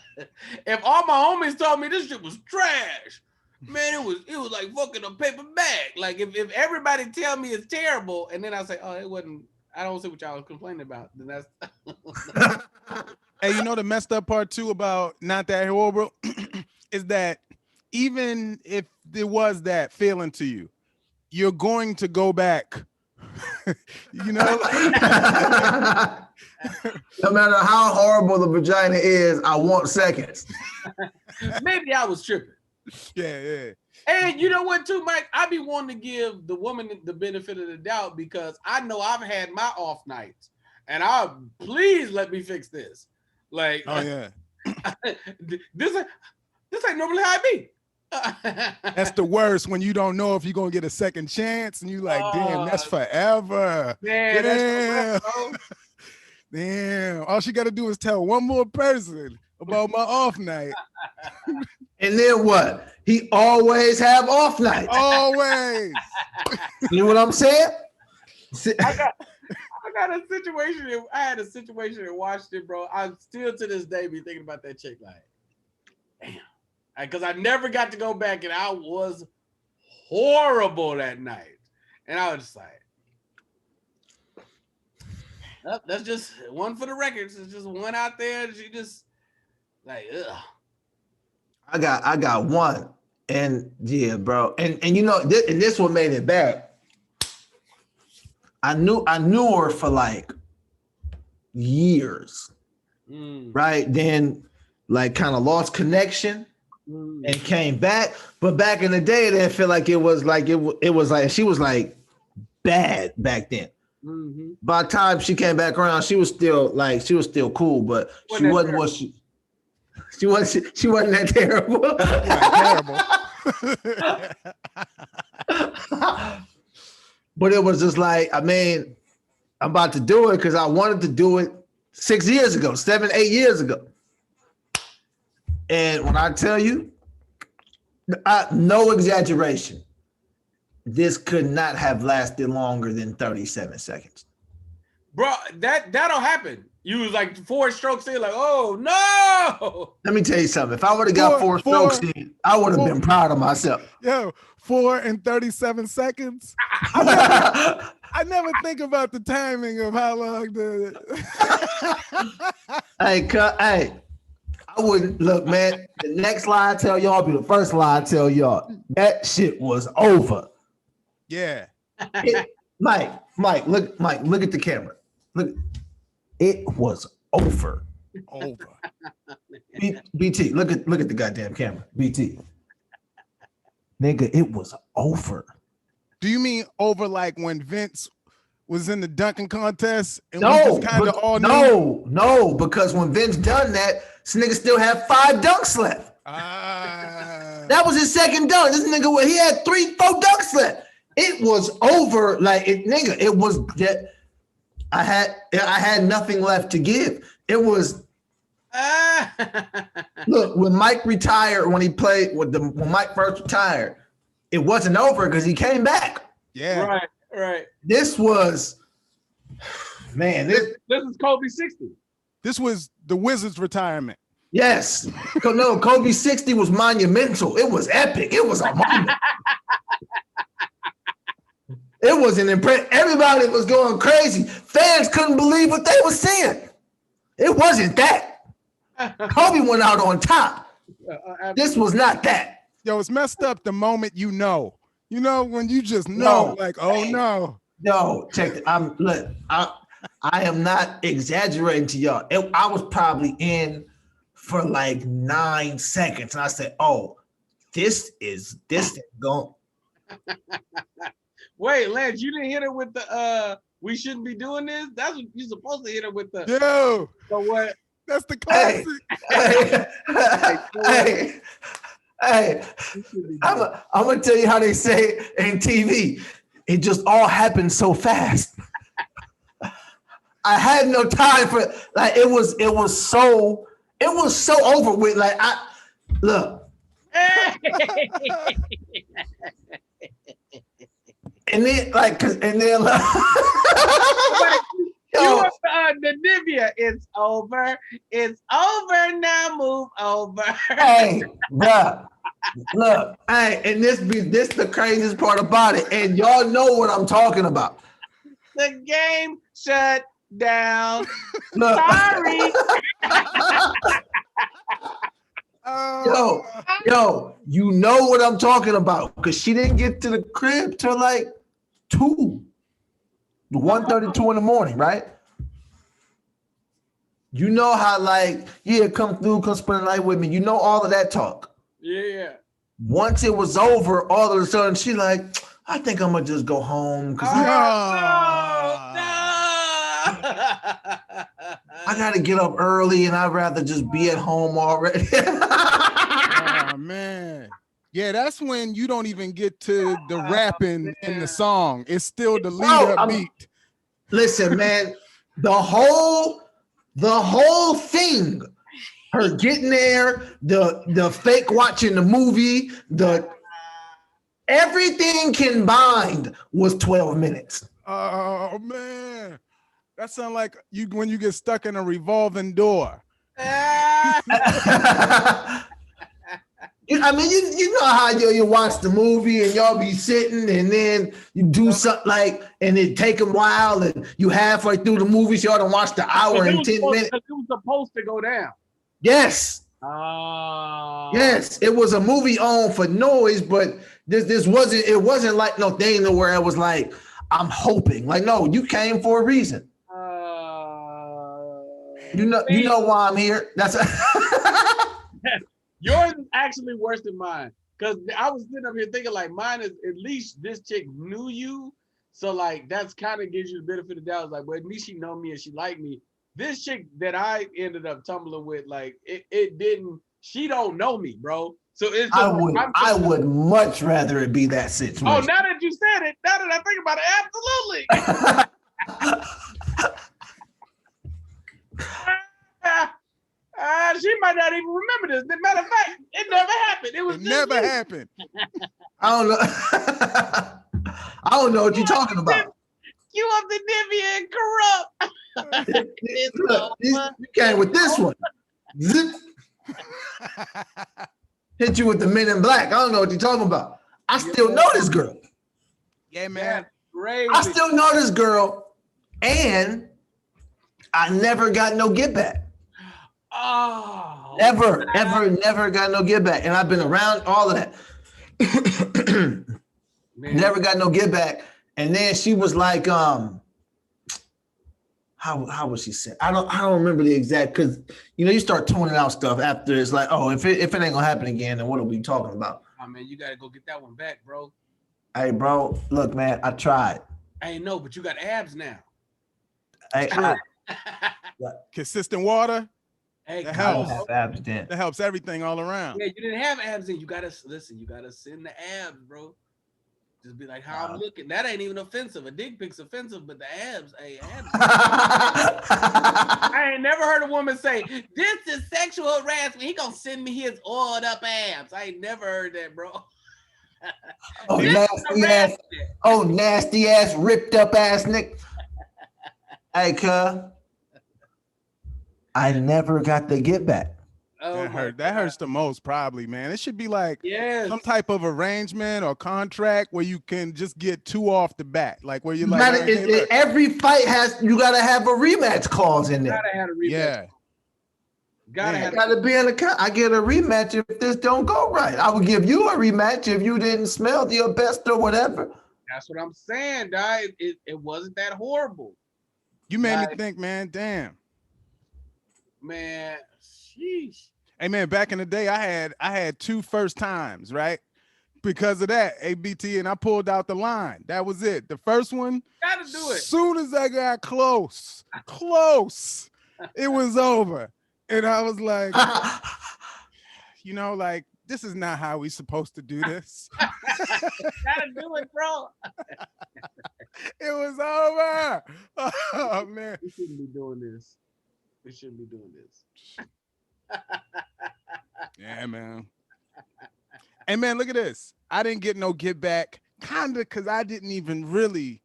Speaker 2: if all my homies told me this shit was trash, man, it was like fucking a paper bag. Like if everybody tell me it's terrible, and then I say, oh, it wasn't. I don't see what y'all was complaining about. Then that's.
Speaker 1: Hey, you know the messed up part too about not that horrible is that even if there was that feeling to you, you're going to go back. You know,
Speaker 3: no matter how horrible the vagina is, I want seconds.
Speaker 2: Maybe I was tripping.
Speaker 1: Yeah.
Speaker 2: And you know what, too, Mike? I be wanting to give the woman the benefit of the doubt because I know I've had my off nights, and please let me fix this. Like,
Speaker 1: oh yeah,
Speaker 2: this ain't normally how I be.
Speaker 1: That's the worst when you don't know if you're gonna get a second chance, and you like, damn, that's forever.
Speaker 2: Man,
Speaker 1: damn. Damn. All she got to do is tell one more person about my off night.
Speaker 3: And then what? He always have off nights.
Speaker 1: Always.
Speaker 3: You know what I'm saying?
Speaker 2: I got a situation. I had a situation in Washington, bro. I still to this day be thinking about that chick like, damn. Because I never got to go back, and I was horrible that night. And I was just like, oh, that's just one for the records. It's just one out there. She just like, ugh.
Speaker 3: I got one, and yeah, bro, and you know, this what made it bad. I knew her for like years, right? Then like kind of lost connection and came back, but back in the day, it didn't feel like it was like it was like she was like bad back then. By the time she came back around, she was still cool, but she wasn't what she wasn't that terrible.
Speaker 1: Terrible.
Speaker 3: But it was just like, I mean, I'm about to do it because I wanted to do it 7, 8 years ago. And when I tell you, no exaggeration, this could not have lasted longer than 37 seconds.
Speaker 2: Bro, that'll happen. You was like 4 strokes in, like, oh no.
Speaker 3: Let me tell you something. If I would have got 4 strokes in, I would have been proud of myself.
Speaker 1: Yo, 4 and 37 seconds. I never think about the timing of how long the.
Speaker 3: Hey, I wouldn't look, man. The next lie I tell y'all be the first lie I tell y'all. That shit was over.
Speaker 1: Yeah.
Speaker 3: Mike, look at the camera. Look, it was over.
Speaker 1: Over.
Speaker 3: BT, look at the goddamn camera. BT. Nigga, it was over.
Speaker 1: Do you mean over like when Vince was in the dunking contest and
Speaker 3: no,
Speaker 1: we just kind of all knew?
Speaker 3: No, because when Vince done that, this nigga still had 5 dunks left. That was his second dunk. This nigga, he had 3, 4 dunks left. It was over. Like it was that I had nothing left to give. It was look, when Mike retired, when Mike first retired, it wasn't over because he came back.
Speaker 1: Yeah.
Speaker 2: Right.
Speaker 3: This was, man,
Speaker 2: this is Kobe 60.
Speaker 1: This was the Wizards' retirement.
Speaker 3: Yes. No, Kobe 60 was monumental. It was epic. It was a moment. It was an impression. Everybody was going crazy. Fans couldn't believe what they were seeing. It wasn't that. Kobe went out on top. This was not that.
Speaker 1: Yo, it's messed up the moment you know. You know, when you just know, like, oh no.
Speaker 3: No, check it. I am not exaggerating to y'all. I was probably in for like 9 seconds. And I said, oh, this is going.
Speaker 2: Wait, Lance, you didn't hit it with the we shouldn't be doing this? That's what you're supposed to hit it with the
Speaker 1: Yo.
Speaker 2: So what?
Speaker 1: That's the classic.
Speaker 3: Hey, I'm gonna tell you how they say it in TV. It just all happened so fast. I had no time for like it was so over with. Like look. And then like
Speaker 2: the Nivea, it's over now, move over.
Speaker 3: Hey, bruh, look, hey, and this the craziest part about it, and y'all know what I'm talking about.
Speaker 2: The game shut down.
Speaker 3: Look.
Speaker 2: Sorry.
Speaker 3: Yo, you know what I'm talking about because she didn't get to the crib till like 1:32 in the morning, right? You know how like, yeah, come spend the night with me. You know all of that talk.
Speaker 2: Yeah.
Speaker 3: Once it was over, all of a sudden she like, I think I'm gonna just go home because I gotta get up early and I'd rather just be at home already.
Speaker 1: Oh man. Yeah, that's when you don't even get to the rapping in the song. It's still the lead up beat.
Speaker 3: Listen, man, the whole thing, her getting there, the fake watching the movie, everything combined was 12 minutes.
Speaker 1: Oh man. That sounds like you when you get stuck in a revolving door.
Speaker 3: I mean, you know how you watch the movie and y'all be sitting and then you do something like, and it take a while and you halfway through the movie, so y'all done watch the hour and 10 minutes.
Speaker 2: It was supposed to go down.
Speaker 3: Yes. Yes, it was a movie on for noise, but this wasn't. It wasn't like no thing where it was like I'm hoping. Like no, you came for a reason. You know why I'm here. That's
Speaker 2: yours is actually worse than mine. Because I was sitting up here thinking like mine is at least this chick knew you. So like that's kind of gives you the benefit of the doubt. Like, well, at least she know me and she liked me. This chick that I ended up tumbling with, like it didn't, she don't know me, bro. So it's just
Speaker 3: I would much rather it be that situation.
Speaker 2: Oh, now that you said it, now that I think about it, absolutely. She might not even remember this. Matter of fact, it never happened. It
Speaker 1: never happened.
Speaker 3: I don't know. I don't know what you're talking about.
Speaker 2: You up the Nivea and corrupt.
Speaker 3: Look, you came with this one. Zip. Hit you with the Men in Black. I don't know what you're talking about. I still know this girl.
Speaker 1: Yeah, man.
Speaker 2: Crazy.
Speaker 3: I still know this girl, and I never got no get back.
Speaker 2: Oh,
Speaker 3: never got no get back. And I've been around all of that. Never got no get back. And then she was like, how was she saying? I don't remember the exact, because you start tuning out stuff after it's like, oh, if it ain't gonna happen again, then what are we talking about?
Speaker 2: Oh man, you gotta go get that one back, bro.
Speaker 3: Hey, bro, look, man, I tried.
Speaker 2: I know, but you got abs now.
Speaker 1: Consistent water.
Speaker 2: Hey,
Speaker 1: that helps.
Speaker 3: Have abs then.
Speaker 1: That helps everything all around.
Speaker 2: Yeah, you didn't have abs then. You gotta listen. You gotta send the abs, bro. Just be like, how I'm looking. That ain't even offensive. A dick pic's offensive, but the abs, abs. I ain't never heard a woman say, this is sexual harassment. He gonna send me his oiled up abs. I ain't never heard that, bro.
Speaker 3: Nasty ass, ripped up ass Nick. Hey, cuz. I never got the get back.
Speaker 1: Oh, that hurts the most, probably, man. It should be like some type of arrangement or contract where you can just get two off the bat, like where you're like,
Speaker 3: every fight you gotta have a rematch clause in there.
Speaker 2: Gotta have a rematch.
Speaker 1: Yeah.
Speaker 3: Gotta be in the. I get a rematch if this don't go right. I would give you a rematch if you didn't smell your best or whatever.
Speaker 2: That's what I'm saying, dog. It wasn't that horrible.
Speaker 1: You made me think, man. Damn.
Speaker 2: Man, sheesh.
Speaker 1: Hey man, back in the day, I had two first times, right? Because of that, ABT, and I pulled out the line. That was it. The first one,
Speaker 2: gotta do it.
Speaker 1: Soon as I got close, it was over. And I was like, like, this is not how we supposed to do this.
Speaker 2: Gotta do it, bro.
Speaker 1: It was over. Oh man.
Speaker 2: We shouldn't be doing this.
Speaker 1: Yeah, man. Hey, man, look at this. I didn't get no get back, kind of, because I didn't even really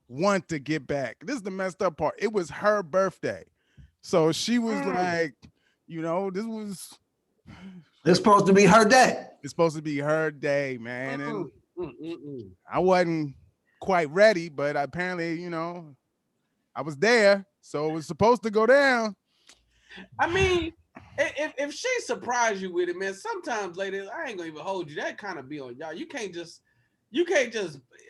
Speaker 1: want to get back. This is the messed up part. It was her birthday. So she was like, this
Speaker 3: is supposed to be her day.
Speaker 1: It's supposed to be her day, man. And I wasn't quite ready, but apparently, I was there. So it was supposed to go down.
Speaker 2: I mean, if she surprised you with it, man, sometimes, ladies, I ain't gonna even hold you. That kind of be on y'all. You can't just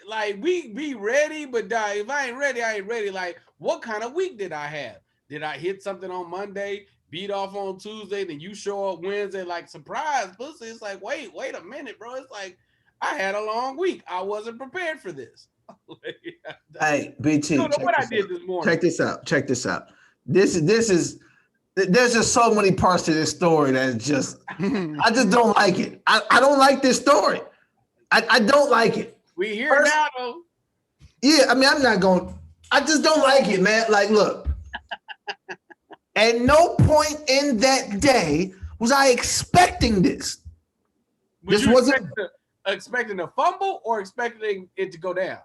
Speaker 2: like we be ready, but if I ain't ready, I ain't ready. Like, what kind of week did I have? Did I hit something on Monday, beat off on Tuesday, then you show up Wednesday, like surprise, pussy? It's like, wait a minute, bro. It's like I had a long week. I wasn't prepared for this.
Speaker 3: Hey, BT,
Speaker 2: what I did this morning.
Speaker 3: Check this out. This is. There's just so many parts to this story that just, I just don't like it. I don't like this story. I don't like it.
Speaker 2: We here now, though.
Speaker 3: Yeah, I mean, I just don't like it, man. Like, look, at no point in that day was I expecting this.
Speaker 2: This wasn't expecting a fumble or expecting it to go down?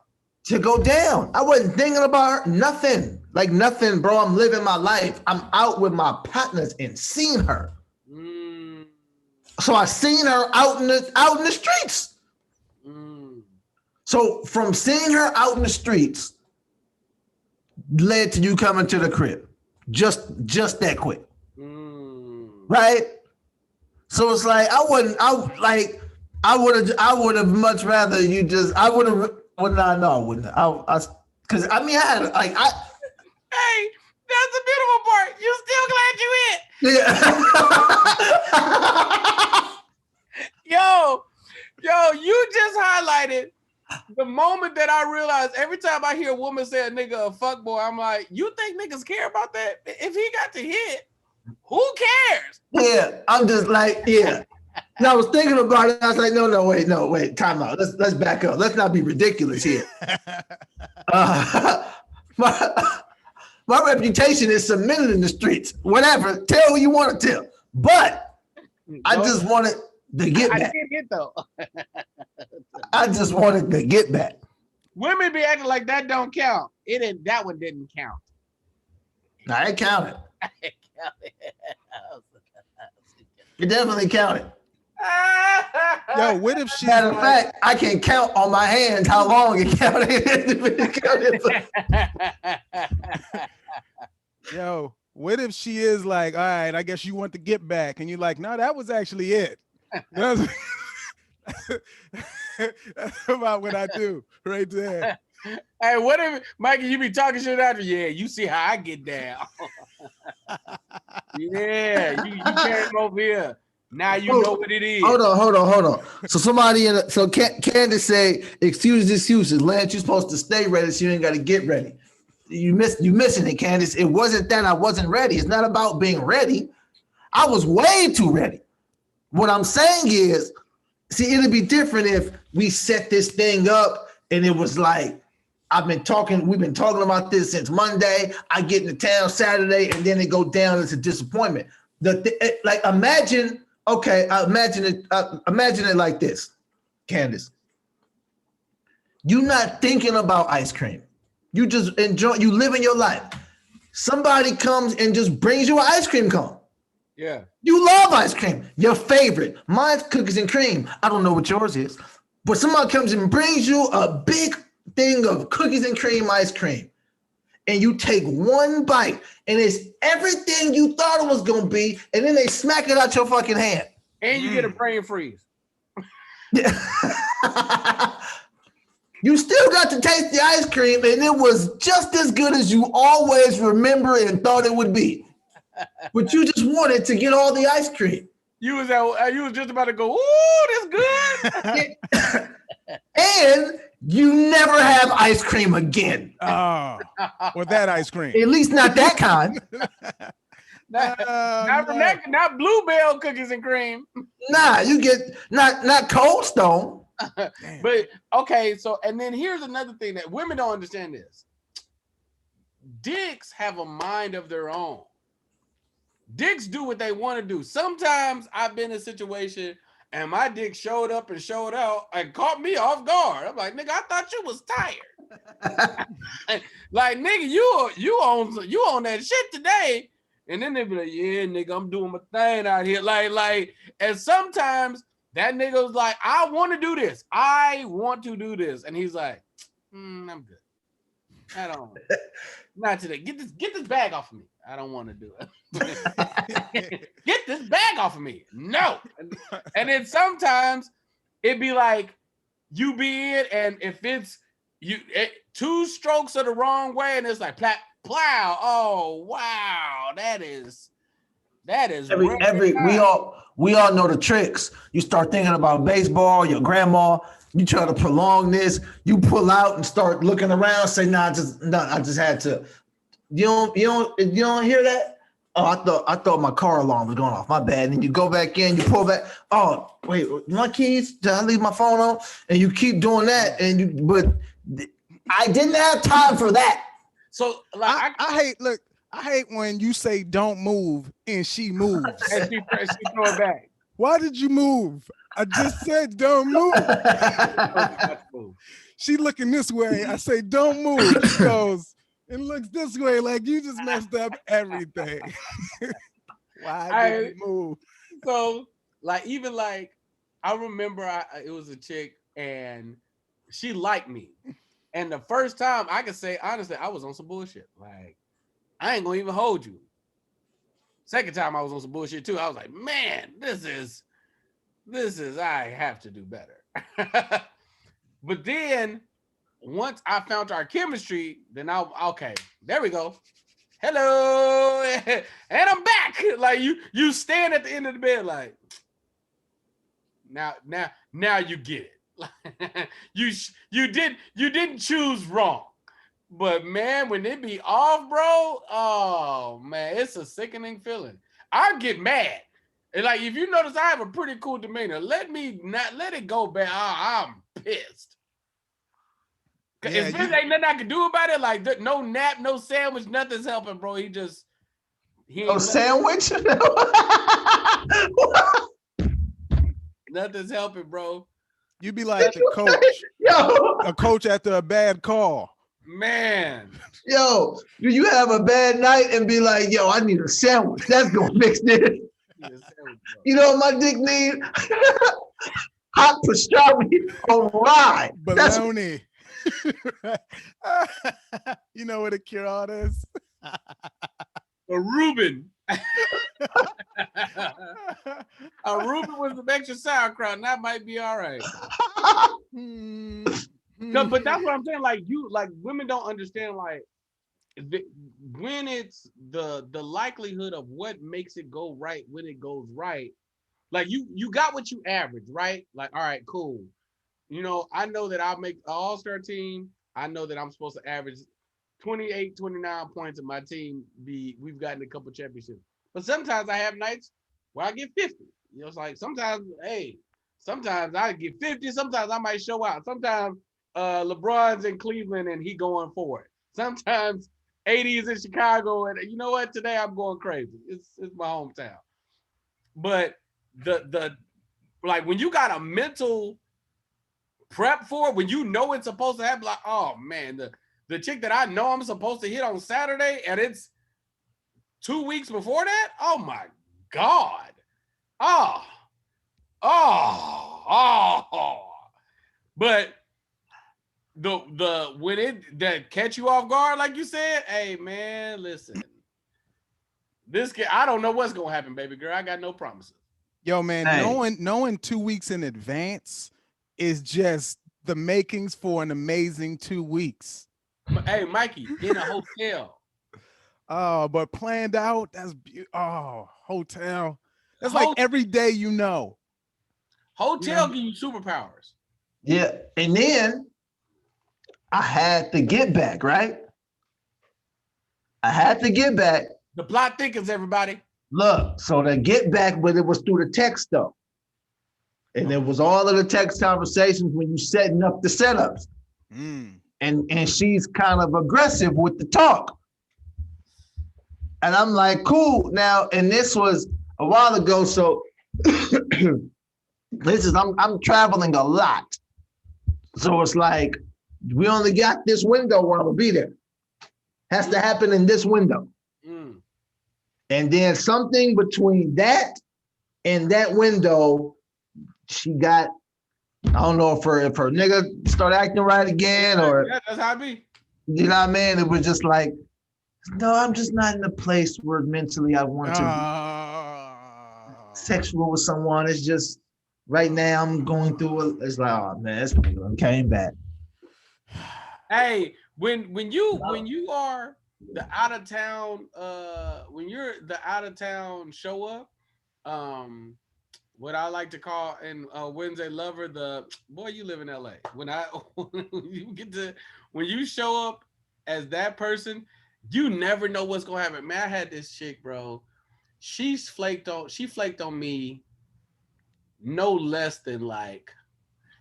Speaker 3: To go down. I wasn't thinking about her. Nothing. Like nothing, bro. I'm living my life. I'm out with my partners and seeing her. So I seen her out in the streets.
Speaker 2: Mm.
Speaker 3: So from seeing her out in the streets led to you coming to the crib. Just that quick. Right? So it's like I would have much rather you just I would have well no I wouldn't. Cause I mean I had like I
Speaker 2: Hey, that's the beautiful part. You still glad you hit.
Speaker 3: yeah.
Speaker 2: Yo, you just highlighted the moment that I realized every time I hear a woman say a nigga a fuckboy, I'm like, you think niggas care about that? If he got to hit, who cares?
Speaker 3: Yeah, I'm just like, yeah. And I was thinking about it. I was like, no, wait, time out. Let's back up. Let's not be ridiculous here. My reputation is cemented in the streets. Whatever, tell who you want to tell. But I just wanted to get back.
Speaker 2: I did hit though.
Speaker 3: I just wanted to get back.
Speaker 2: Women be acting like that don't count. That one didn't count.
Speaker 3: Nah, it counted. It definitely counted.
Speaker 1: Yo, what if she?
Speaker 3: Matter of fact, I can count on my hands how long it counted.
Speaker 1: Yo, what if she is like, all right, I guess you want to get back, and you're like, no, that was actually it. That's about what I do right there.
Speaker 2: Hey, what if Mikey, you be talking shit after? Yeah, you see how I get down. Yeah, you came over here. Now you know what it is.
Speaker 3: Hold on. So Candace say, excuses. Lance, you're supposed to stay ready, so you ain't got to get ready. You missing it, Candace. It wasn't that I wasn't ready. It's not about being ready. I was way too ready. What I'm saying is, see, it'd be different if we set this thing up and it was like, we've been talking about this since Monday. I get into town Saturday, and then it go down as a disappointment. Imagine it like this, Candace. You not thinking about ice cream. You just you living your life. Somebody comes and just brings you an ice cream cone.
Speaker 2: Yeah.
Speaker 3: You love ice cream. Your favorite. Mine's cookies and cream. I don't know what yours is. But somebody comes and brings you a big thing of cookies and cream ice cream. And you take one bite, and it's everything you thought it was going to be, and then they smack it out your fucking hand.
Speaker 2: And you get a brain freeze.
Speaker 3: You still got to taste the ice cream, and it was just as good as you always remember and thought it would be. But you just wanted to get all the ice cream.
Speaker 2: You was just about to go, ooh, that's good.
Speaker 3: And you never have ice cream again.
Speaker 1: Oh, or that ice cream.
Speaker 3: At least not that kind.
Speaker 2: Not Bluebell cookies and cream.
Speaker 3: Nah, you get not Cold Stone.
Speaker 2: But okay, so and then here's another thing that women don't understand this. Dicks have a mind of their own. Dicks do what they want to do. Sometimes I've been in a situation and my dick showed up and showed out and caught me off guard. I'm like, nigga, I thought you was tired. Like, nigga, you on that shit today. And then they be like, yeah, nigga, I'm doing my thing out here. Like, and sometimes that nigga was like, I want to do this. I want to do this. And he's like, I'm good. I don't. Not today. Get this bag off of me. I don't want to do it. Get this bag off of me. No. And then sometimes it'd be like, you be in, and if it's two strokes are the wrong way, and it's like plow. Oh wow, that is we all know the tricks. You start thinking about baseball, your grandma. You try to prolong this. You pull out and start looking around. Say, I just had to. You don't hear that? Oh, I thought my car alarm was going off. My bad. And then you go back in. You pull back. Oh, wait, my keys? Did I leave my phone on? And you keep doing that. But I didn't have time for that. So like,
Speaker 1: I hate when you say don't move and she moves.
Speaker 2: And she throw it back.
Speaker 1: Why did you move? I just said don't move. She looking this way. I say don't move. She goes and looks this way like you just messed up everything. Why did you move?
Speaker 2: So Like even like I remember it was a chick and she liked me. And the first time I could say honestly, I was on some bullshit. Like I ain't gonna even hold you. Second time I was on some bullshit too. I was like, man, this is I have to do better. But then once I found our chemistry, then okay, there we go. Hello, and I'm back. Like you stand at the end of the bed, like now you get it. you didn't choose wrong, but man, when it be off, bro, oh man, it's a sickening feeling. I get mad, and like if you notice, I have a pretty cool demeanor. Let it go back. I'm pissed.
Speaker 1: Yeah,
Speaker 2: If there ain't nothing I can do about it, like no nap, no sandwich, nothing's helping, bro. He
Speaker 3: No
Speaker 2: ain't
Speaker 3: sandwich?
Speaker 2: nothing's helping, bro.
Speaker 1: you be like the coach,
Speaker 3: Yo,
Speaker 1: a coach after a bad call.
Speaker 2: Man.
Speaker 3: yo, do you have a bad night and be like, yo, I need a sandwich? That's gonna fix this. You know what my dick need? Hot pastrami on rye.
Speaker 1: Baloney. You know what a cure all this?
Speaker 2: A Reuben. A Reuben with some extra sauerkraut, and that might be all right. No, but that's what I'm saying. Like women don't understand. Like when it's the likelihood of what makes it go right when it goes right. Like you got what you average, right? Like all right, cool. You know, I know that I'll make an all-star team. I know that I'm supposed to average 28, 29 points, and my team we've gotten a couple championships. But sometimes I have nights where I get 50. You know, it's like sometimes I get 50. Sometimes I might show out. Sometimes LeBron's in Cleveland and he going for it. Sometimes 80 is in Chicago, and you know what? Today I'm going crazy. It's my hometown. But the like when you got a mental prep for it, when you know it's supposed to happen, like, oh man, the chick that I know I'm supposed to hit on Saturday and it's 2 weeks before that, oh my God. Oh. But the when it that catch you off guard, like you said, hey man, listen. This kid, I don't know what's gonna happen, baby girl. I got no promises.
Speaker 1: Yo, man,
Speaker 3: Hey.
Speaker 1: knowing 2 weeks in advance is just the makings for an amazing 2 weeks.
Speaker 2: Hey, Mikey, in a hotel.
Speaker 1: Oh, but planned out, that's hotel. That's like every day, you know.
Speaker 2: Hotel give you superpowers.
Speaker 3: Yeah. And then I had to get back, right? I had to get back.
Speaker 2: The plot thickens, everybody.
Speaker 3: Look, so the get back, but it was through the text though. And it was all of the text conversations when you setting up the setups. And she's kind of aggressive with the talk. And I'm like, cool. Now, and this was a while ago. So this is I'm traveling a lot. So it's like we only got this window where I'm gonna be there. Has to happen in this window. And then something between that and that window, she got, I don't know if her nigga started acting right again or
Speaker 2: that's how it be.
Speaker 3: You know what I mean? It was just like, no, I'm just not in a place where mentally I want to be sexual with someone. It's just right now I'm going through it's like, oh man, this nigga came back.
Speaker 2: Hey, when you are the out of town, when you're the out of town show up, what I like to call in Wednesday Lover, the boy, you live in LA. When you show up as that person, you never know what's gonna happen. Man, I had this chick, bro. She flaked on me no less than like.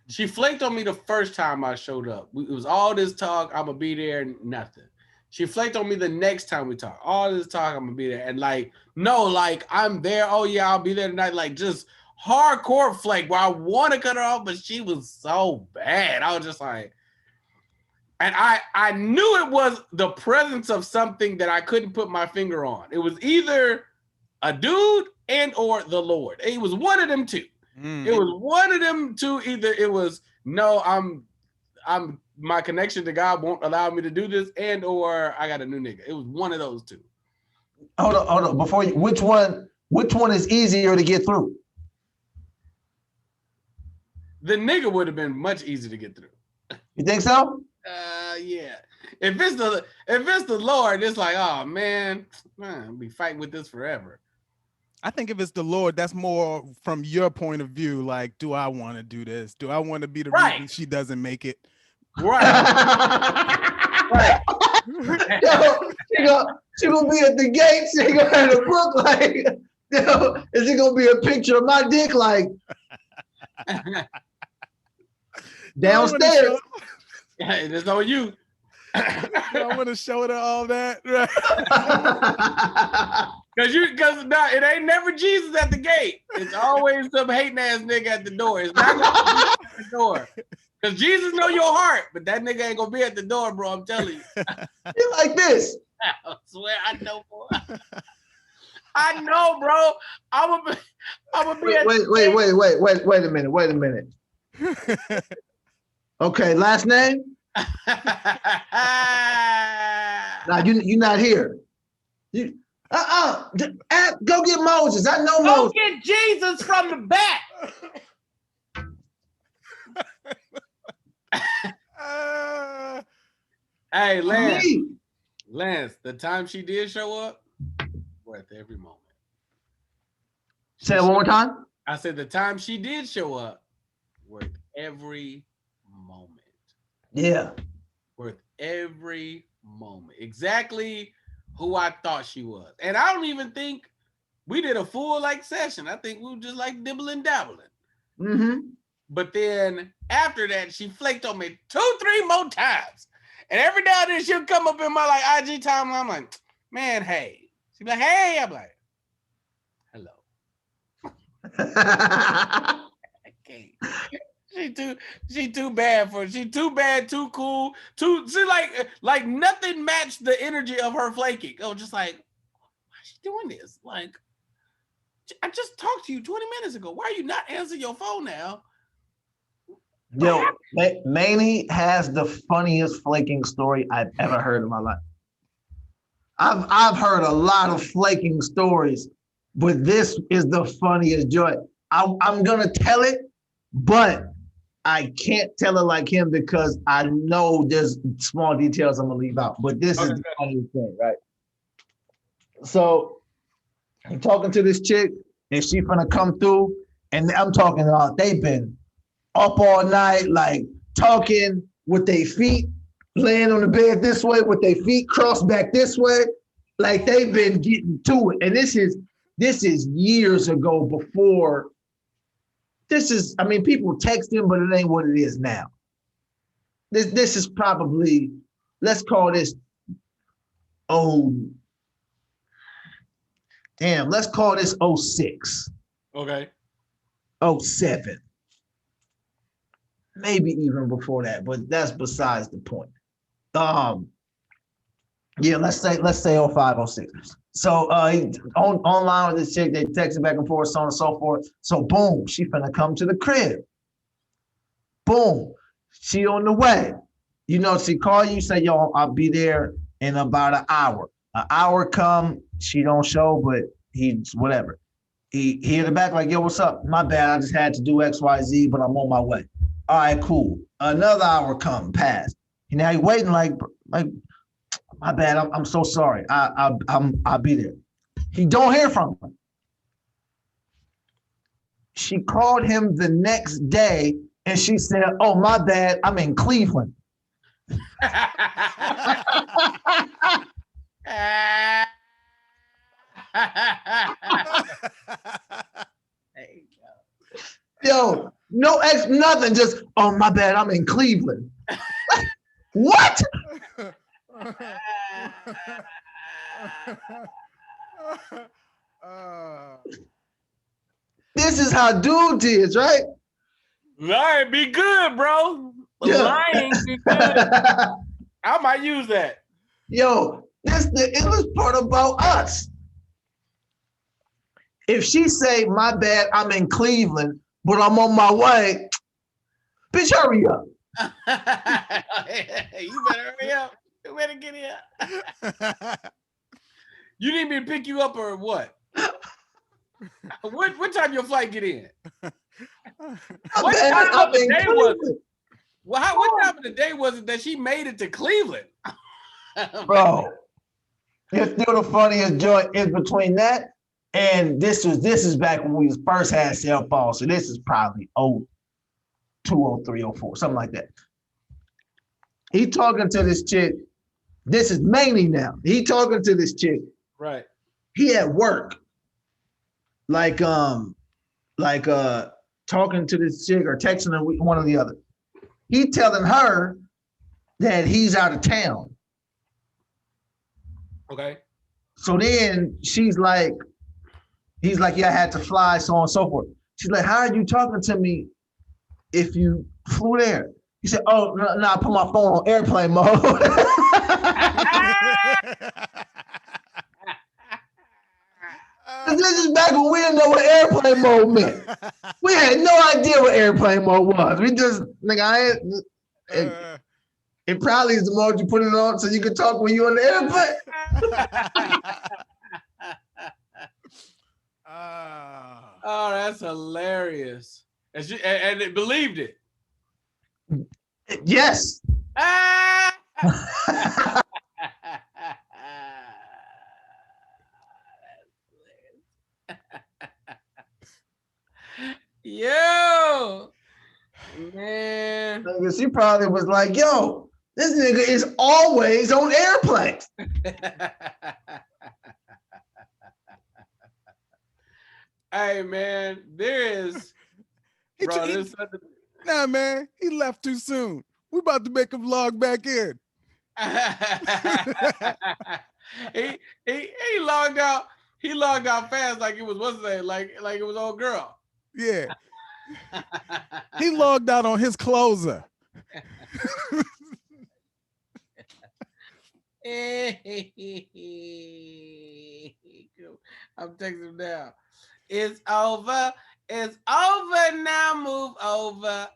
Speaker 2: She flaked on me the first time I showed up. It was all this talk, I'm gonna be there, nothing. She flaked on me the next time we talk. All this talk, I'm gonna be there. And like, no, like I'm there. Oh yeah, I'll be there tonight. Like just hardcore flake where I want to cut her off, but she was so bad. I was just like, and I knew it was the presence of something that I couldn't put my finger on. It was either a dude and or the Lord. It was one of them two. It was one of them two. Either it was no, I'm my connection to God won't allow me to do this, and or I got a new nigga. It was one of those two.
Speaker 3: Hold on. Before you, which one is easier to get through?
Speaker 2: The nigga would have been much easier to get through.
Speaker 3: You think so?
Speaker 2: Yeah. If it's the Lord, it's like, oh man, I'll be fighting with this forever.
Speaker 1: I think if it's the Lord, that's more from your point of view. Like, do I want to do this? Do I want to be the reason she doesn't make it?
Speaker 2: Right. Right.
Speaker 3: Yo, she gonna be at the gate. She gonna have a book like, is it gonna be a picture of my dick like downstairs?
Speaker 2: Yeah, it's on you.
Speaker 1: I want to show her all that.
Speaker 2: Because it ain't never Jesus at the gate. It's always some hating ass nigga at the door. It's not gonna be at the door. Because Jesus know your heart, but that nigga ain't gonna be at the door, bro. I'm telling you.
Speaker 3: You like this?
Speaker 2: I swear I know, boy. I know, bro. I'm gonna be
Speaker 3: Wait a minute. Okay, last name? Nah, you not here. You go get Moses. I know Moses.
Speaker 2: Go get Jesus from the back. Hey, Lance, the time she did show up, worth every moment.
Speaker 3: Say it one more time.
Speaker 2: I said the time she did show up, worth every moment.
Speaker 3: Yeah.
Speaker 2: Worth every moment. Exactly who I thought she was. And I don't even think we did a full session. I think we were just dibbling dabbling.
Speaker 3: Mm-hmm.
Speaker 2: But then after that, she flaked on me 2-3 more times. And every now and then she'll come up in my IG timeline. I'm like, man, hey. She'll be like, hey. I'm like, hello. I can't. She too bad, too cool, she like nothing matched the energy of her flaking. Oh, just like, why is she doing this? Like, I just talked to you 20 minutes ago. Why are you not answering your phone now?
Speaker 3: Yo, Manny has the funniest flaking story I've ever heard in my life. I've heard a lot of flaking stories, but this is the funniest joy. I'm gonna tell it, but I can't tell it like him because I know there's small details I'm gonna leave out. But this is the funniest thing, right? So I'm talking to this chick, and she finna come through, and I'm talking about they've been up all night, talking with their feet laying on the bed this way, with their feet crossed back this way, like they've been getting to it. And this is years ago before. People texting, but it ain't what it is now. This is probably, let's call this, let's call this 06.
Speaker 2: Okay.
Speaker 3: 07. Maybe even before that, but that's besides the point. Let's say 05, 06. So online with this chick, they texting back and forth, so on and so forth. So boom, she finna come to the crib. Boom, she on the way. She call you, say, yo, I'll be there in about an hour. An hour come, she don't show, but he's whatever. He hit her back like, yo, what's up? My bad, I just had to do XYZ, but I'm on my way. All right, cool. Another hour come, pass. Now he waiting like my bad, I'm so sorry. I'll be there. He don't hear from her. She called him the next day and she said, oh, my bad, I'm in Cleveland. Yo, no nothing, just, oh, my bad, I'm in Cleveland. What? This is how dude is, right?
Speaker 2: All right, be good, bro. Lying, be good. I might use that.
Speaker 3: Yo, this the illest part about us. If she say, my bad, I'm in Cleveland, but I'm on my way, bitch, hurry up.
Speaker 2: You better hurry up. You better get here. You need me to pick you up or what? What time your flight get in? What time of the day was it? Well, what time of the day was it that she made it to Cleveland?
Speaker 3: Bro, it's still the funniest joint is between that and this is back when we first had cell phones. So this is probably 02, 03, 04, something like that. He talking to this chick. This is mainly now. He talking to this chick.
Speaker 2: Right.
Speaker 3: He at work. Like talking to this chick or texting her, one or the other. He telling her that he's out of town.
Speaker 2: Okay.
Speaker 3: So then he's like, yeah, I had to fly, so on and so forth. She's like, how are you talking to me if you flew there? He said, oh, no, I put my phone on airplane mode. This is back when we didn't know what airplane mode meant. We had no idea what airplane mode was. We just, it probably is the mode you put it on so you can talk when you're on the airplane.
Speaker 2: Oh, that's hilarious. And it believed it.
Speaker 3: Yes.
Speaker 2: Yo, man.
Speaker 3: She probably was like, yo, this nigga is always on airplanes.
Speaker 2: Hey, man, there is.
Speaker 1: Nah, man, he left too soon. We about to make him log back in.
Speaker 2: he logged out. He logged out fast, like it was what's name, like it was old girl.
Speaker 1: Yeah. He logged out on his closer.
Speaker 2: I'm texting him now. It's over. It's over now. Move over.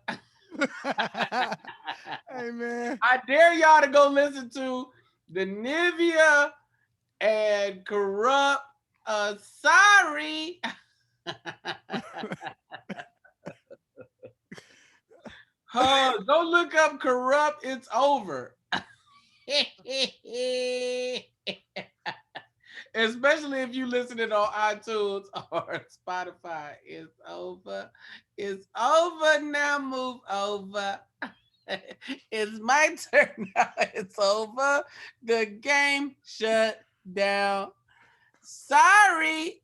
Speaker 1: Hey, man.
Speaker 2: I dare y'all to go listen to the Nivea and Corrupt. Sorry. Go look up Corrupt. It's over. Especially if you listen it on iTunes or Spotify. It's over. It's over now. Move over. It's my turn now. It's over. The game shut down. Sorry.